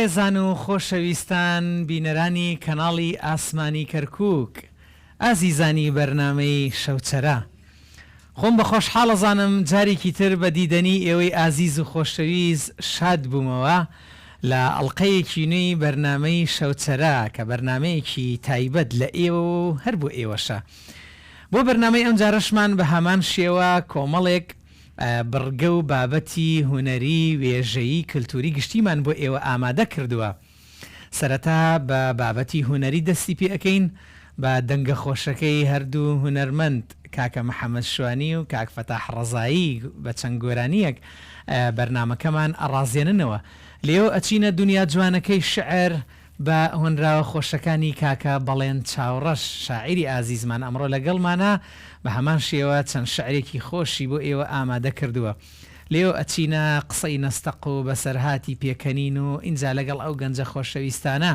بەڕێزان و خۆشەویستان بینەرانی کەناڵی ئاسمانی کەرکووک، ئازیزانی بەرنامەی شەوچەرە، خۆم بە خۆشحاڵەزانم جارێکی تر بە دیدەنی ئێوەی ئازیز و خۆشەویست شاد بوومەوە لە ئەڵلقەیەکی نوێی بەرنامەی شەوچەرە کە بەرنمەیەکی تایبەت لە ئێوە و هەر بۆ ئێوەشە. بۆ بەرنمەی ئەم جارەشمان بە هەمان شێوە کۆمەڵێک بڕگە و بابەتی هوەری وێژەیی کللتوری گشتیمان بۆ ئێوە ئامادە کردووە. سەرەتا بە بابەتی هوەری دەستی پێ ئەەکەین بە دەنگە خۆشەکەی هەردوو هوەرمەند کاکە محەممەد شوانی و کاک فەتاح ڕەزایی بە چەند گۆرانیەک بەرنمەکەمان ئەڕازێننەوە. لێو ئەچینە دنیا جوانەکەی شعر بە هۆنراوە خۆشەکانی کاکە بەڵێن چاوڕەش شاعری ئازیزمان ئەمڕۆ لەگەڵمانە بە هەمان شێوە چەند شعرێکی خۆشی بۆ ئێوە ئامادە کردووە. لێو ئەچینە قسەی نەستەق و بەسەرهاتی پێکەنین و ئینجا لەگەڵ ئەو گەنجە خۆشەویستانە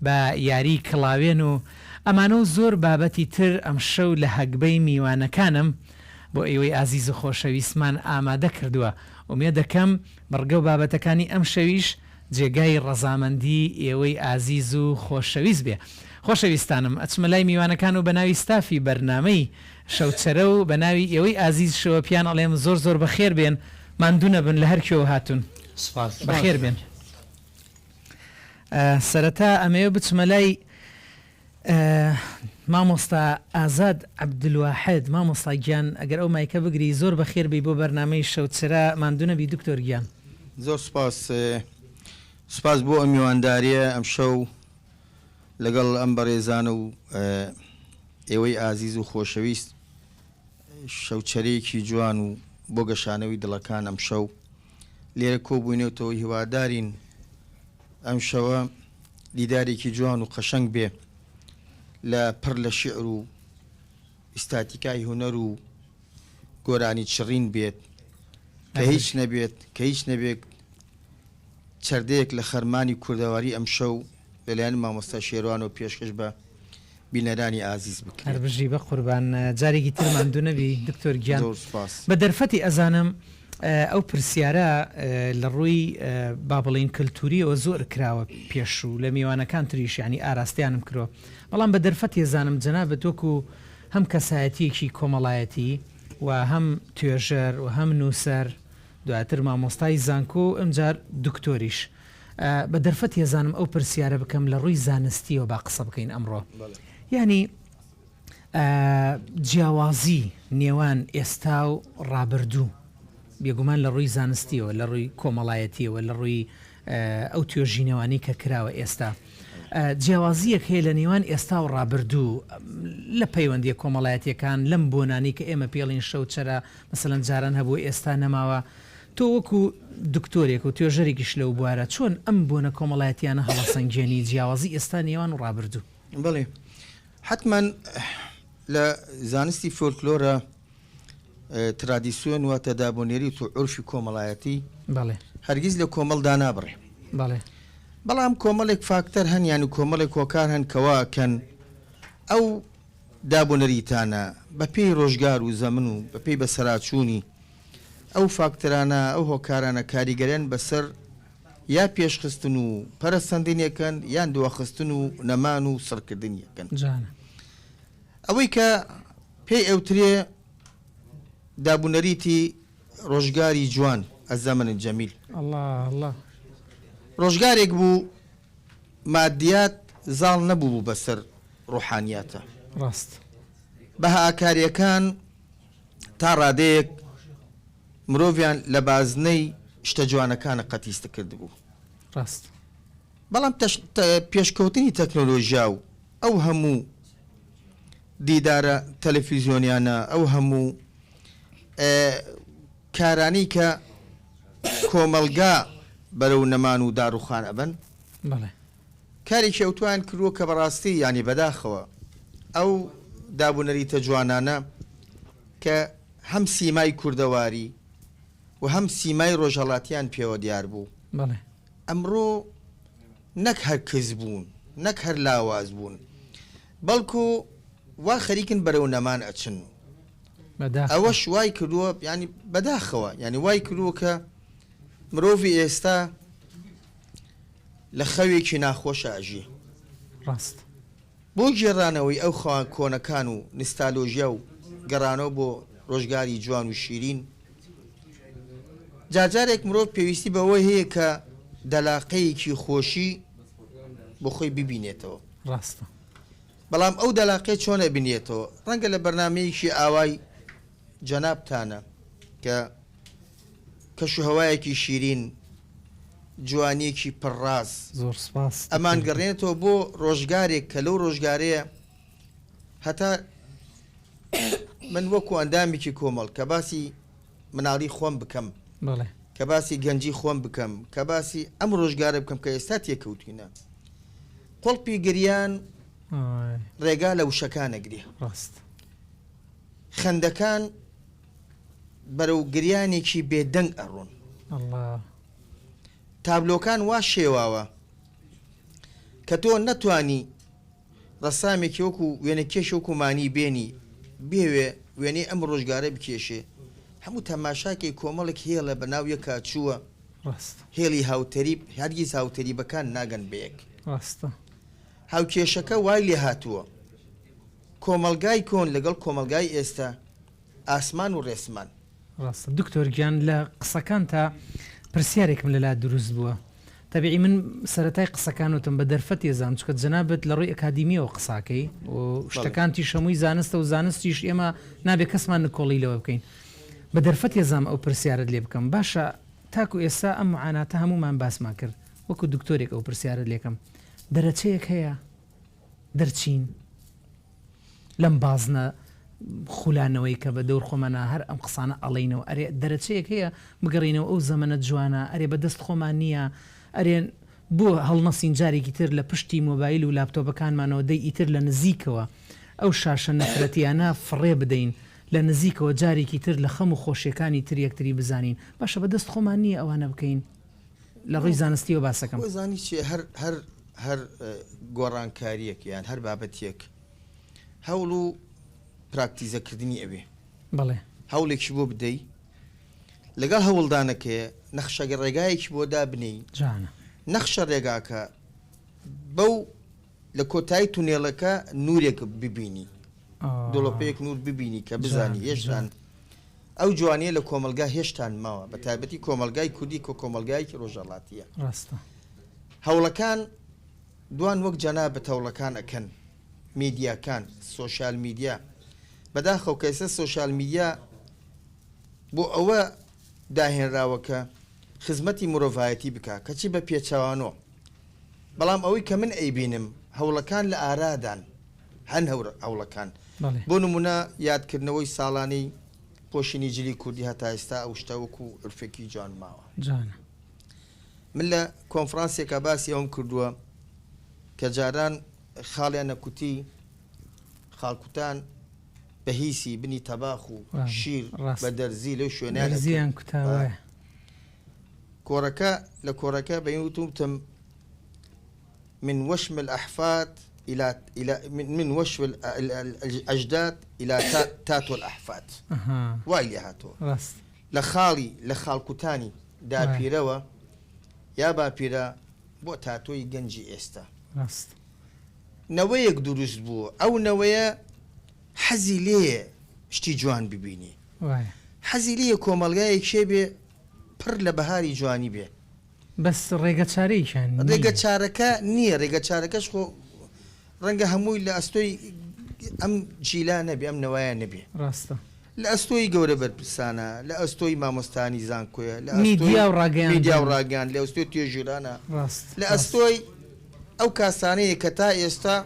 بە یاری کڵاوێن و ئەمانە و زۆر بابەتی تر ئەم شەو لە هەگبەی میوانەکانم بۆ ئێوەی ئازیز و خۆشەویستمان ئامادە کردووە. ومێ دەکەم بڕگە و بابەتەکانی ئەم شەویش جێگای ڕەزامەندی ئێوەی ئازیز و خۆشەویست بێ. خۆشەویستانم ئەچمە لای میوانەکان و بە ناوی ستافی بەرنامەی شەوچەرە و بە ناوی ئێوەی ئازیز شەوەپیان ئەڵێم زۆر زۆر بەخێر بێن، ماندوونە بن لە هەرکێوە هاتون. بەخێر بێن. سەرەتا ئەمەوە بچمە لای مامۆستا ئازاد عەبدولواحید. مامۆستا گیان ئەگەر ئەو مایکە بگری زۆر بەخێر بی بۆ بەرنامەی شەوچەرە، ماندوونە بی دکتۆر گیان. زۆر سپاس بۆ ئەم میوانداریە ئەم شەو لەگەڵ ئەم بەڕێزان و ئێوەی ئازیز و خۆشەویست شەوچەرەیەکی جوان و بۆ گەشانەوەی دڵەکان ئەم شەو لێرە کۆبووینەوەتەوە. هیوادارین ئەم شەوە دیدارێکی جوان و قەشەنگ بێ لە پڕ لە شعر و ئیستاتیکای هوەر و گۆرانی چڕین بێت کە هیچ نەبێت چەردەیەک لە خەرمانی کوردەواری ئەم شەو لەلایەن مامۆستا شێروان و پێشکەش بە بینەرانی ئازیز بکرێت. هەربژی بە قوربان جارێکی تر ماندوو نەبی دکتۆر گیان. بە دەرفەتی ئەزانم ئەو پرسیارە لە ڕووی با بڵین کللتوریەوە زۆر کراوە پێش و لە میوانەکان تریش ینی ئاراستیانم کردەوە، بەڵام بە دەرفەتی ئەزانم جەنابەت وەکو هەم کەسایەتیەکی کۆمەڵایەتی و هەم توێژەر و هەم نووسەر دواتر مامۆستای زانکۆ و ئەمجار دکتۆریش، بە دەرفەتی ئەزانم ئەو پرسیارە بکەم لە ڕووی زانستیەوە با قسە بکەین ئەمڕۆ. ینی جیاوازی نێوان ئێستا و ڕابردوو بێگومان لە ڕووی زانستیەوە، لە ڕووی کۆمەڵایەتیەوە، لە ڕووی ئەو توێژینەوانی کە کراوە ئێستا، جیاوازیەک هەیە لە نێوان ئێستا و ڕابردوو لە پەیوەندی کۆمەڵایەتیەکان لەم بۆنانی کە ئێمە پێڵین شەوچەرە مەسەلەن جاران هەبوو ئێستا نەماوە. تۆ وەکو دکتۆرێک و توێژەرێکیش لەو بوارە چۆن ئەم بۆنە کۆمەڵایەتیانە هەڵەسەنگێنی جیاوازی ئێستا نێوان و ڕابردوو؟ بڵێ حتمما لە زانستی فۆلکلۆرە ترادیسیۆن واتە دابوونێری و عورفی کۆمەڵایەتی هەرگیز لە کۆمەڵدا نابڕێ. بەڵام کۆمەڵێک فاکتەر هەن یان و کۆمەڵێک هۆکار هەن کەواکەن ئەو دابوونەریتانە بە پێی ڕۆژگار و زەمن و بە پێی بەسەراچوونی ئەو فاکتەرانە ئەو هۆکارانە کاریگەریان بەسەر یا پێشخستن و پەرەسەندنیەکەن یان دووەخستن و نەمان و سڕکردنیەکەن. ئەوەی کە پێی ئەوترێ دابوونەریتی ڕۆژگاری جوان ئەزەمەنن جەمیل. ڕۆژگارێک بوو مادیات زاڵ نەبوو بەسەر ڕۆحانیاتە، ڕاست بەهاکاریەکان تا ڕادەیەک مرۆڤیان لە بازنەی شتە جوانەکانە قەتیستە کردبوو. ڕاست. بەڵام پێشکەوتنی تەکنۆلۆژیا و ئەو هەموو دیدارە تەلەڤیزیۆنیانە ئەو هەموو کارانی کە کۆمەلگا بەرەو نەمان و داڕوخان ئەبن، کارێکی ئەوتوان کردووە کە بەڕاستی ینی بەداخەوە ئەو دابوونەریتە جوانانە کە هەم سیمای کوردەواری و هەم سیمای ڕۆژهەڵاتیان پێوە دیار بوو. ئەمڕۆ نەک هەر کەس بوون، نەک هەر لاواز بوون، بەڵکو وا خەریکن بەرەو نەمان ئەچن. ئەوەش وای کردووە ینی بەداخەوە، ینی وای کردووە کە مرۆڤی ئێستا لە خەوێکی ناخۆشە ئەژێ ڕاست بۆ گێڕانەوەی ئەو خەوان کۆنەکان و نستالۆژیا و گەڕانەوە بۆ ڕۆژگاری جوان و شیرین جاجارێک مرۆڤ پێویستی بەوەی هەیە کە دەلاقەیەکی خۆشی بۆ خۆی ببینێتەوە ڕاستە بەڵام ئەو دەلاقەی چۆنە بینێتەوە ڕەنگە لە بەرنمەیەکی ئاوای جەنابتانە کە کەشوهەوایەکی شیرین جوانیەکی پڕڕاز زۆر سپاس ئەمان گەڕێنێتەوە بۆ ڕۆژگارێک کە لەو ڕۆژگارەیە هەتا من وەکو ئەندامێکی کۆمەڵ کە باسی مناڵی خۆم بکەم بەڵێ کە باسی گەنجی خۆم بکەم کە باسی ئەم ڕۆژگارە بکەم کە ئێستا تێکەوتینە قۆڵپی گریان ڕێگا لە وشەکانە گرێ ڕاست خەندەکان بەرەو گریانێکی بێدەنگ ئەڕۆن تابلۆکان وا شێواوە کە تۆ نەتوانی ڕەسامێکی وەکو وێنە کێش وەکومانی بێنی بێوێ وێنەی ئەم ڕۆژگارە بکێشێ هەموو تەماشاکەی کۆمەڵێک هێڵە بە ناو یەک کاچووە هێڵی هاوتەریب هەرگیز هاوتەریبەکان ناگەن بەیەک ڕاستە هاوکێشەکە وای لێ هاتووە کۆمەلگای کۆن لەگەڵ کۆمەلگای ئێستا ئاسمان و ڕێسمان ڕاستە دکتۆر گیان لە قسەکان تا پرسیارێکم لەلا دروست بووە تەبیعی من سەرەتای قسەکان وتم بە دەرفەت ێزان چکە جەنابەت لە ڕووی ئەکادیمیەوە قساکەی و شتەکانتی شەمووی زانستە و زانستیش ئێمە نابێت کەسمان نکۆڵی لەوە بکەین بە دەرفەت ێزام ئەو پرسیارت لێ بکەم باشە تاکو ئێستا ئەم معاناتە هەمومان باسمان کرد وەکو دکتۆرێک ئەو پرسیارت لێکم دەرەچەیەک هەیە دەرچین لەم بازنە خولانەوەی کە بە دەور خۆمانە هەر ئەم قسانە ئەڵینەوە ئەرێ دەرەچەیەک هەیە بگەڕینەوە ئەو زەمەنە جوانە ئەرێ بەدەست خۆمان نییە ئەرێن بۆ هەڵنەسین جارێکی تر لە پشتی مۆبایل و لاپتۆپەکانمانەوە دەی ئیتر لە نزیکەوە ئەو شاشە نەفرەتیانە فڕێ بدەین لە نزیکەوە جارێکی تر لە خەم و خۆشیەکانی تر یەکتری بزانین باشە بەدەست خۆمان نییە ئەوانە بکەین لە ڕووی زانستیەوە باسەکەم زانی چێ هەر گۆڕانکاریەک یان هەر بابەتێک هەوڵ و پراکتیزەکردنی ئەوێ بەڵێ هەوڵێکی بۆ بدەی لەگەڵ هەوڵدانەکەیە نەخشەگە ڕێگایەکی بۆ دابنەی جانە نەخشە ڕێگاکە بەو لە کۆتایی تونێڵەکە نورێک ببینی دۆڵۆپەیەک نور ببینی کە بزانی هێشتان ئەو جوانیە لە کۆمەلگا هێشتان ماوە بە تایبەتی کۆمەلگای کوردی کۆ کۆمەلگایکی ڕۆژهەڵاتیە ڕاستە هەوڵەکان دوان وەک جەنابەت هەوڵەکان ئەکەن میدیاکان سۆشیال میدیا بەداخەو کەسە سۆشیال میدیا بۆ ئەوە داهێنراوەکە خزمەتی مرۆڤایەتی بکە کەچی بە پێچەوانۆ بەڵام ئەوەی کە من ئەیبینم هەوڵەکان لە ئارادان هەن هەوڵەکان بۆ نمونە یادکردنەوەی ساڵانەی پۆشینی جلی کوردی هەتا ئێستا ئەو شتە وەکو عرفێکی جوان ماوە من لە کۆنفرانسێکە باسی ئەوم کردووە کە جاران خاڵیان نەکوتی خاڵکوتان بە هیسی بنی تەباخ و شیر بە دەرزی لەو شوێنیان کوتاوە کۆڕەکە لە کۆڕەکە بە وتم من وشم الأحفاد من وشم الأجداد إلى تاتو الأحفاد وايلي هاتو لە خاڵکوتانی داپیرەوە یا باپیرە بۆ تاتۆی گەنجی ئێستا نەوەیەک دروست بووە ئەو نەوەیە حەزی لێ شتی جوان ببینی حەزی لێ کۆمەلگایەک شێ بێ پڕ لە بەهاری جوانی بێ بەس ڕێگە چارەیشان ڕێگە چارەکە نییە ڕێگە چارەکەش خۆ ڕەنگە هەمووی لە ئەستۆی ئەم جیلا نەبێ ئەم نەوایە نەبێ ڕاستە لە ئەستۆی گەورە بەرپرسانە لە ئەستۆی مامۆستانی زانکۆیە لە میدیا و ڕاگەیان لە ئەستۆی توێژورانە لە ئەستۆی ئەو کاسانەیە کە تا ئێستا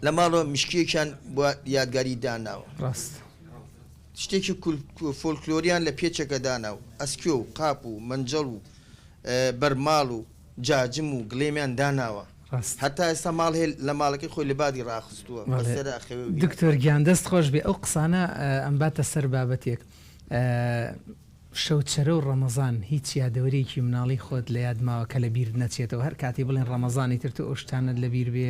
لە ماڵەوە مشکێکیان بۆ یادگاری داناوە ڕاست شتێکی فۆلکلۆریان لە پێچەکە داناو ئەسکێ و قاپ و منجەڵ و بەرماڵ و جاجم و گڵێمیان داناوە هەتا ئێستا ماڵ هێ لە ماڵەکەی خۆی لە بادی ڕاخستووە دکتۆر گیان دەست خۆش بێ ئەو قسانە ئەم باتە سەر بابەتێک شەوچەرە و ڕەمەزان هیچ یادەوەرێکی مناڵی خۆت لە یادماوە کە لە بیر نەچێتەوە هەر کاتی بڵێن ڕەمەزانی تر تو ئەو شتانت لە بیر بێ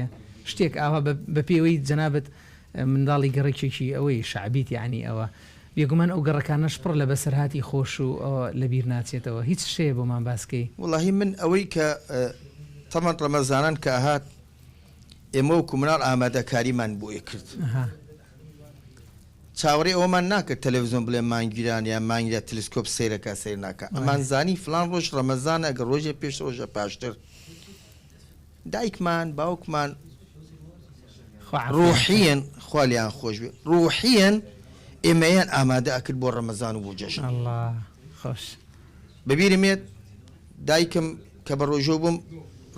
شتێک ئاوا بە پێوەی جەنابەت منداڵی گەڕێکێکی ئەوەی شعبیت یعنی ئەوە بێگومان ئەو گەڕەکانەش پڕ لە بەسەرهاتی خۆش و ئەوە لە بیر ناچێتەوە هیچ شەیە بۆمان باسکەی وڵاهی من ئەوەی کە طبعا ڕەمەزانان کە هات ئێمە وەکو مناڵ ئامادەکاریمان بۆ کرد چاوەڕێ ئەومان ناکرد تەلەڤیزۆن بڵێ مانگیران یا مانگیرە تەلسکۆپ سەیرەکە سەیر ناکە ئەمان زانی فلان ڕۆژ ڕەمەزانە ئەگەر ڕۆژێ پێش ڕۆژە پاشتر دایکمان باوکمان ڕوحیەن خوا لیان خۆش بێ ڕوحیەن ئێمەیان ئامادە ئەکرد بۆ ڕەمەزان و بۆ جەژن خۆش ببیرمێت دایکم کە بە ڕۆژۆ بووم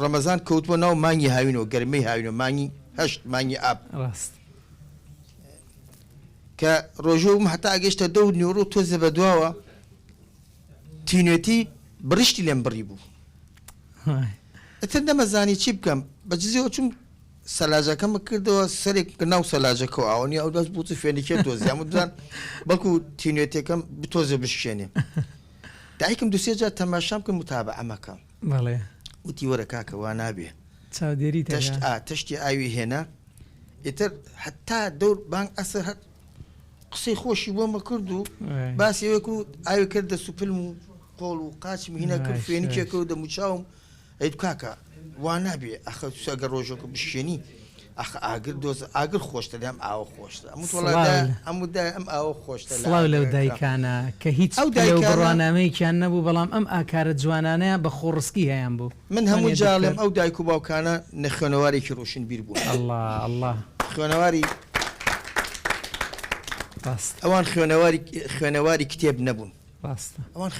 ڕەمەزان کەوتووە ناو مانگی هاوینەوە گەرمەی هاوینەوە مانگی هەشت مانگی ئاب کە ڕۆژۆم هەتا ئەگەشتە دە نیۆڕۆ تۆزە بە دواوە تینوێتی بڕشتی لێم بڕی بوو ئەتر نەمەزانی چی بکەم بەجزیەوە چون سەلاجەکەم کردەوە سەرێک ناو سەلاجەکە ئاوەنی ئەو دەست بوو فێنێکێ تۆزیام بدان بەڵکو تینوێتەکەم بتۆزە بشکێنێ دایکم دوسێ جار تەماشام کرد متابعە مەکەم وتی وەرە کاکە وا نابێ چاودێری تەشتی ئاوی هێنا ئیتر حتا دەور بانگ ئەسەر هەر قسەی خۆشی بۆمە کرد و باسی ئەوەک و ئاوی کردە سوپلم و قۆڵ و قاچم هینە کرد فێنیکێکە و دەموچاوم ئەیت کاکە وا نابێ ئەخە سەگە ڕۆژەکە بشێنی ئەخ ئاگر دۆز ئاگر خۆشتە دەم ئاوە خۆشتە ئەمودای ئەم ئاوە خۆشتە سڵاو لەو دایکانە کە هیچ بڕوانامەیەکیان نەبوو بەڵام ئەم ئاکارە جوانانەیە بە خۆڕسکی هەیان بوو من هەموو جاڵێم ئەو دایک و باوکانە نەخوێنەوارێکی ڕۆشن بیر بوو الله خوێنەواری ئەوان خوێنەواری کتێب نەبوون ئەوان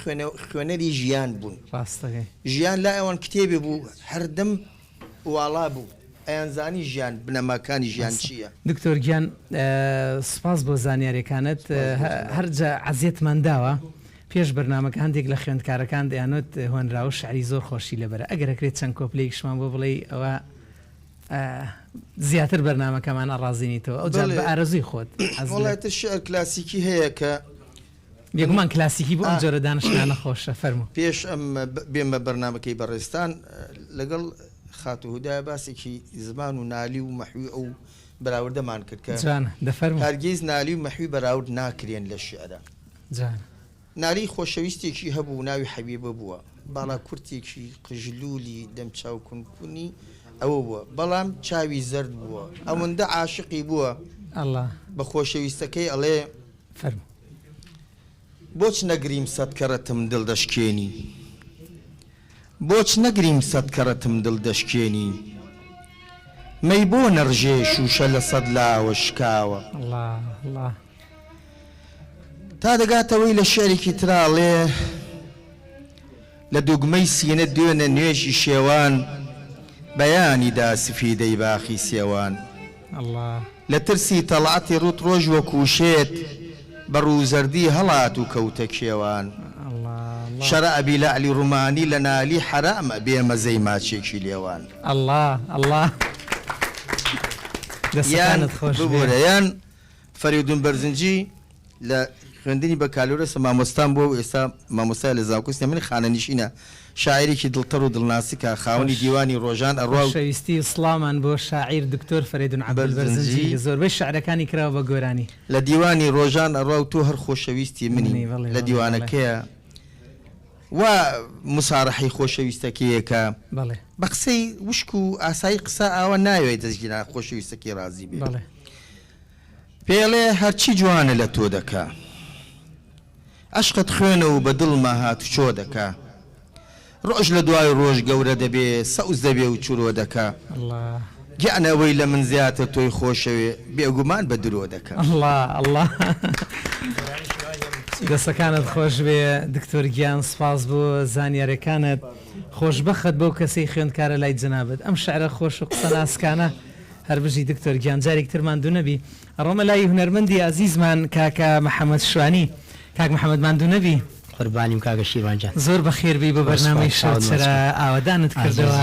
خوێنەری ژیان بوون ژیان لا ئەوان کتێبێ بوو هەردەم واڵا بوو ئەیانزانی ژیان بنەماکانی ژیان چییە دکتۆر گیان سپاس بۆ زانیاریەکانت هەرجا عەزیەتمان داوە پێش بەرنامەکە هەندێک لە خوێندکارەکان دەیانوت هۆنراوە شعری زۆر خۆشی لەبەرە ئەگەر ئەکرێت چەند کۆپلەیەکشمان بۆ بڵێ ئەوە زیاتر بەرنامەکەمان ئەڕازینیتەوە ئەو جار بە ئارەزوی خۆت وڵاتە شعر کلاسیکی هەیە کە بێگومان کلاسیکی بۆ ئەم جۆرە دانیشتانە خۆشە فەرموو پێش ئەم بێمە بەرنامەکەی بەڕێستان لەگەڵ خاتوهودای باسێکی زمان و نالی و مەحوی ئەو بەراوردەمان کرد کە هەرگیز نالی و مەحوی بەراورد ناکرێن لە شیعرە نالی خۆشەویستێکی هەبوو ناوی حەبیبە بووە باڵا کورتێکی قژلولی دەم چاوکونکونی ئەوە بووە بەڵام چاوی زرد بووە ئەوەندە عاشقی بووە بە خۆشەویستەکەی ئەڵێ بۆچ نەگریم سەد کەڕەتم دڵ دەشکێنی بۆچ نەگریم سەد کەڕەتم دڵ دەشکێنی مەی بۆ نەڕژێ شوشە لە سەد لاوە شکاوە تا دەگاتەوەی لە شعرێکی تراڵێ لە دوگمەی سینە دوێنە نوێژی شێوان بەیانی دا سفیدەی باخی سێوان لە ترسی تەڵعەتی ڕوت ڕۆژ وەکوشێت بە ڕووزەردی هەڵات و کەوتە کێوان شەرعبی لە علی ڕومانی لە نالی حرامە بێمەزەی ماچێکی لێوان یان فەریدون بەرزنجی لە خوێندنی بە کالۆرەسە مامۆستان بۆ ئێستا مامۆستای لە زاوکوستی من خانەنشینە شاعیرێکی دڵتەڕ و دڵناسیکە خاوەنی دیوانی ڕۆژان ئەڕوا شەویستی سڵامان بۆ شاعیر دکتۆر فەریدون عەبدولبەرزنجی زۆربەی شعرەکانی کراوە بە گۆرانی لە دیوانی ڕۆژان ئەڕوا و تۆ هەر خۆشەویستی منی لە دیوانەکەیە وا مسارەحی خۆشەویستەکەیەکە بە قسەی وشک و ئاسایی قسە ئاوە ناوێت دەستگیرا خۆشەویستەکەی ڕازی بێ پێڵێ هەرچی جوانە لە تۆ دەکا عشقت خوێنە و بە دڵما هات چۆ دەکا ڕۆژ لە دوای ڕۆژ گەورە دەبێ سەوز دەبێ و چورۆ دەکا گیانەوەی لە من زیاتر تۆی خۆشەوێ بێگومان بە درۆ دەکا دەستەکانت خۆش بێ دکتۆر گیان سپاس بۆ زانیاریەکانت خۆشبەخت بەو کەسەی خوێندکارە لای جەنابەت ئەم شعرە خۆش و قسە ناسکانە هەر بژی دکتۆر گیان جارێک ترمان دوو نەبی ڕۆمە لای هونەرمەندی عەزیزمان کاکە محەممەد شوانی کاک محەممەدمان دوو نەبی قوربانیم کاکە شیروانجان زۆر بەخێربی بە بەرنامەی شەوچرە ئاوادانت کردەوە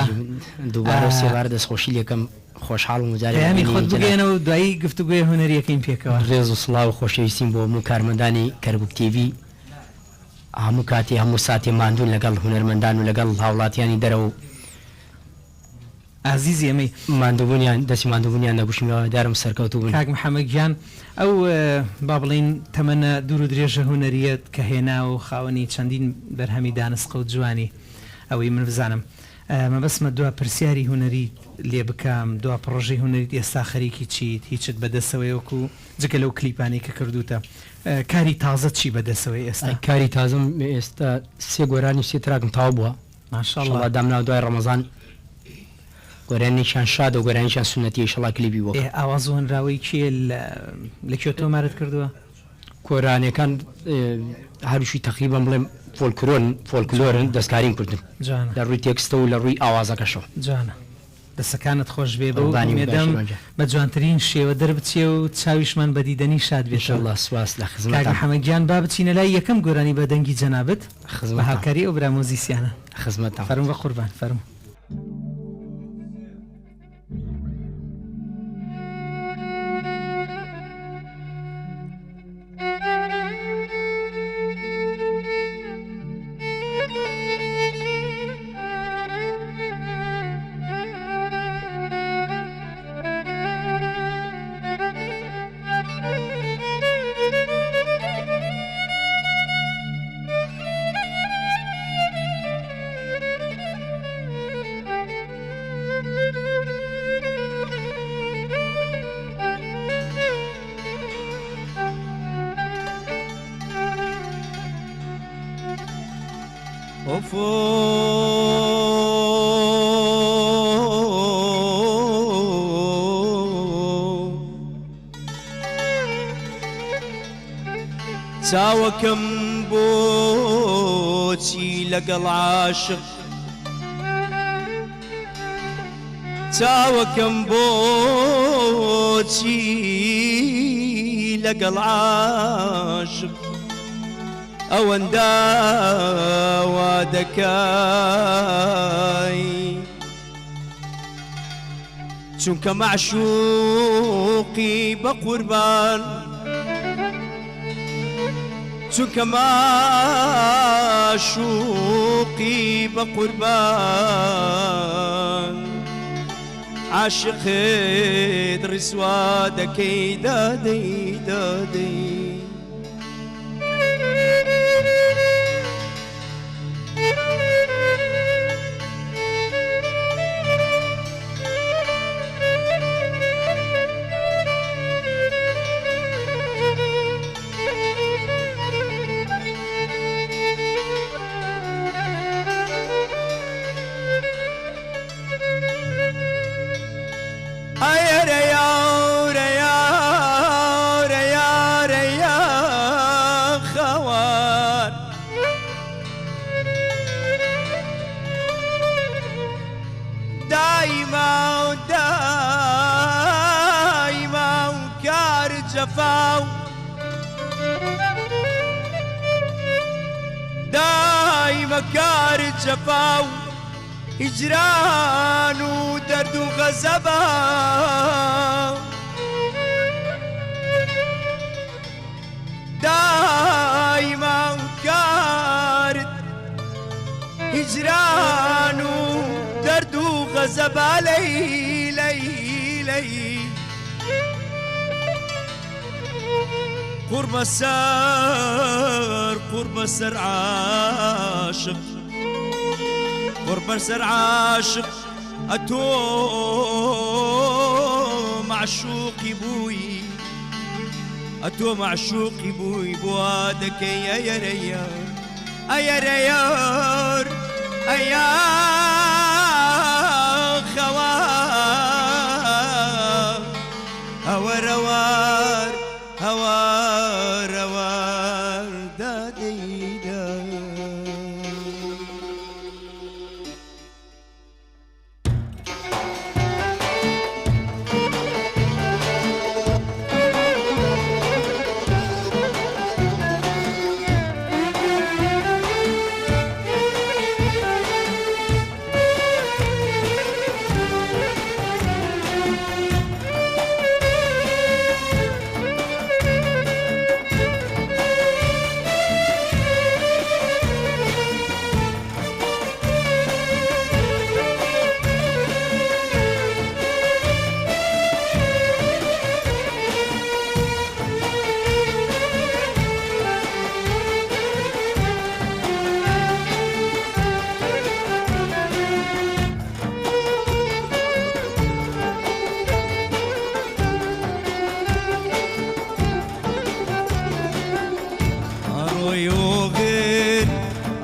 دووبارە سێوار دەستخۆشی لێکم خۆشحاڵ و جارێ خۆت بگەێنەوە و دوایی گفتوگوێ هونەریەکەین پێکەوە ڕێز و سڵاو و خۆشەویستیم بۆ هەموو کارمەندانی کەربووک تیڤی هەموو کاتی هەموو ساتی ماندوون لەگەڵ هونەرمەندان و لەگەڵ هاوڵاتیانی دەرەوە عزیزی ئەمەی ماندووبوونیان دەستی ماندووبوونیان نەگوشمیەوە دارم سەرکەوتوو بوون کاک محەممەد گیان ئەو با بڵین تەمەنە دوور و درێژە هونەریەت کە هێنا و خاوەنی چەندین بەرهەمی دانسقە و جوانی ئەوەی من بزانم مە بەسمە دوا پرسیاری هوەری لێ بکەم دوا پرۆژەی هوەریت ئێستا خەریکی چیت هیچت بەدەستەوەیەوەکو جگە لەو کلیپانی کە کردوتە کاری تازە چی بەدەستەوەی ئێستا کاری تازم ئێستا سێ گۆرانی سێ تراکم تاو بووە ماشاءالله دامنا دوای ڕەمەزان گۆرانێکیان شاد و گۆرانیشان سنەتی ئینشەڵا کلیپی بووە ئاواز هۆنراوەی کێ لەکوێ تۆمارت کردووە کۆرانەکان هەروشی تقریبا بڵێم فۆلکلۆرن دەستکارین کردن لە ڕووی تێکستە و لە ڕووی ئاوازەکەشەوە جانە دەسەکانت خۆش بێ بەدەم بە جوانترین شێوە دەربچێ و چاویشمان بەدیدەنی شاد بێت الله سواس لە خزمەت حەمەگیان با بچینە لای یەکەم گۆرانی بەدەنگی جەنابەت بە هاوکاری ئەو برا مۆزیسیانە خزمەت فەرموو بە قوربان فەرموو چاوەکەم بۆچی لەگەڵ عاشق چاوەکەم بۆچی لەگەڵ عاشق ئەوەندە وا دەکای چونکە معشوقی بە قوربان چونکە معشوقی بە قوربان عاشقت ڕیسوا دەکەی دادەی دادەی دايما كار الجفاو هجران ودرد وغزبا دايما كار هجران ودرد وغزبا لي لي لي قرب السر عاشق قرب السر عاشق أتو معشوقي بوي أتو معشوقي بوي بوادك يا ريار يا ريار يا خوار هوا روار هوا روار دادي دار أرويو غير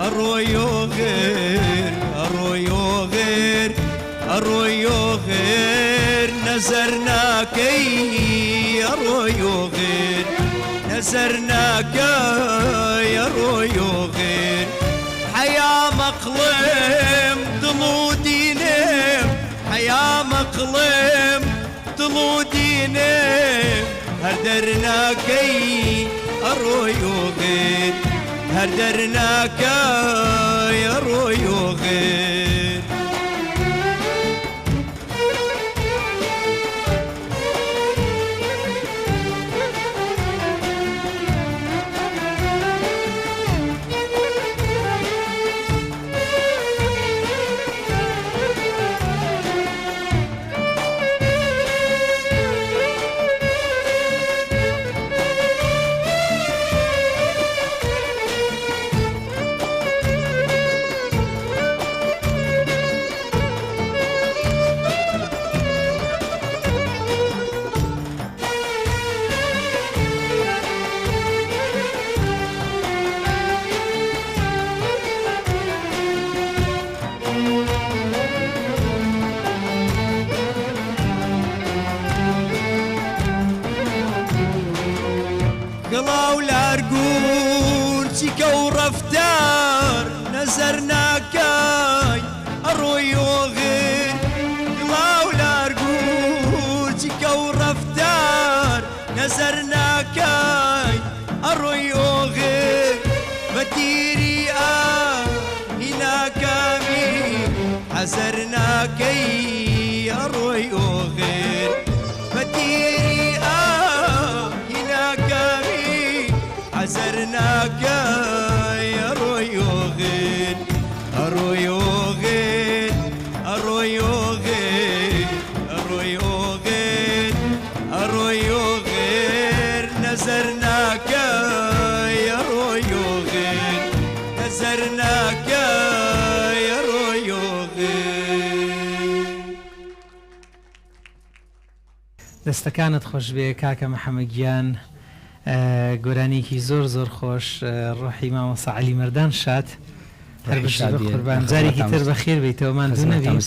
أرويو غير أرويو غير أرويو غير نزرناك يا رويو غير نزرناك يا رويو غير حيا مقلم طلودي نم حيا مقلم طلودي نم هدرناك أرويو غير هدرناك يا رويو غير قلاو لارقور تيكا ورفتار نزرناكاي أرويو غير قلاو لارقور تيكا ورفتار نزرناكاي أرويو غير مديري هنا كامي حزرناكي أرويو غير مديري هنا كامي حزرناك يا رويو غير أرويو غير أرويو غير أرويو غير أرويو غير نزرناك يا رويو غير نزرناك يا رويو غير دەستەکانت خۆش بێ کاکە محەممەدگیان گۆرانێکی زۆر زۆر خۆش ڕۆحی مامۆستا عەلی مەردان شاد قوربان جارێکی تر بەخێر بیتەوەمان دوو نەبی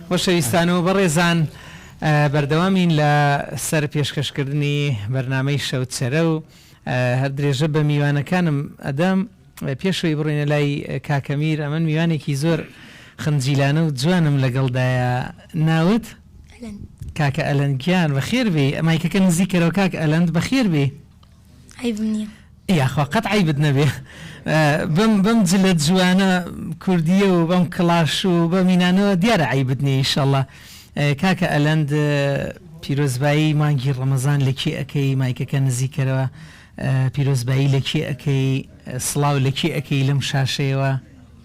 خۆشەویستانەوە بەڕێزان بەردەوامین لە سەر پێشکەشکردنی بەرنامەی شەوچەرە و هەر درێژە بە میوانەکانم ئەدەم پێشەوەی بڕینە لای کاکەمیر ئەمن میوانێکی زۆر خنجیلانە و جوانم لەگەڵدایە ناوت کاکە ئەلەندگیان بەخێر بێ ئەمایکەکە نزیکەرەوە کاک ئەلەند بەخێر بێ عیبم نییە یاخوا قەت عیبت نەبێ بەم جلە جوانە کوردیە و بەم کڵاش و بە مینانەوە دیارە عیبت نیە ئینشەڵڵا کاکە ئەلەند پیرۆزبایی مانگی ڕەمەزان لەکێ ئەەکەی مایکەکە نزیکەرەوە پیرۆزبایی لەکێ ئەەکەی سڵاو لەکێ ئەەکەی لەم شاشەیەوە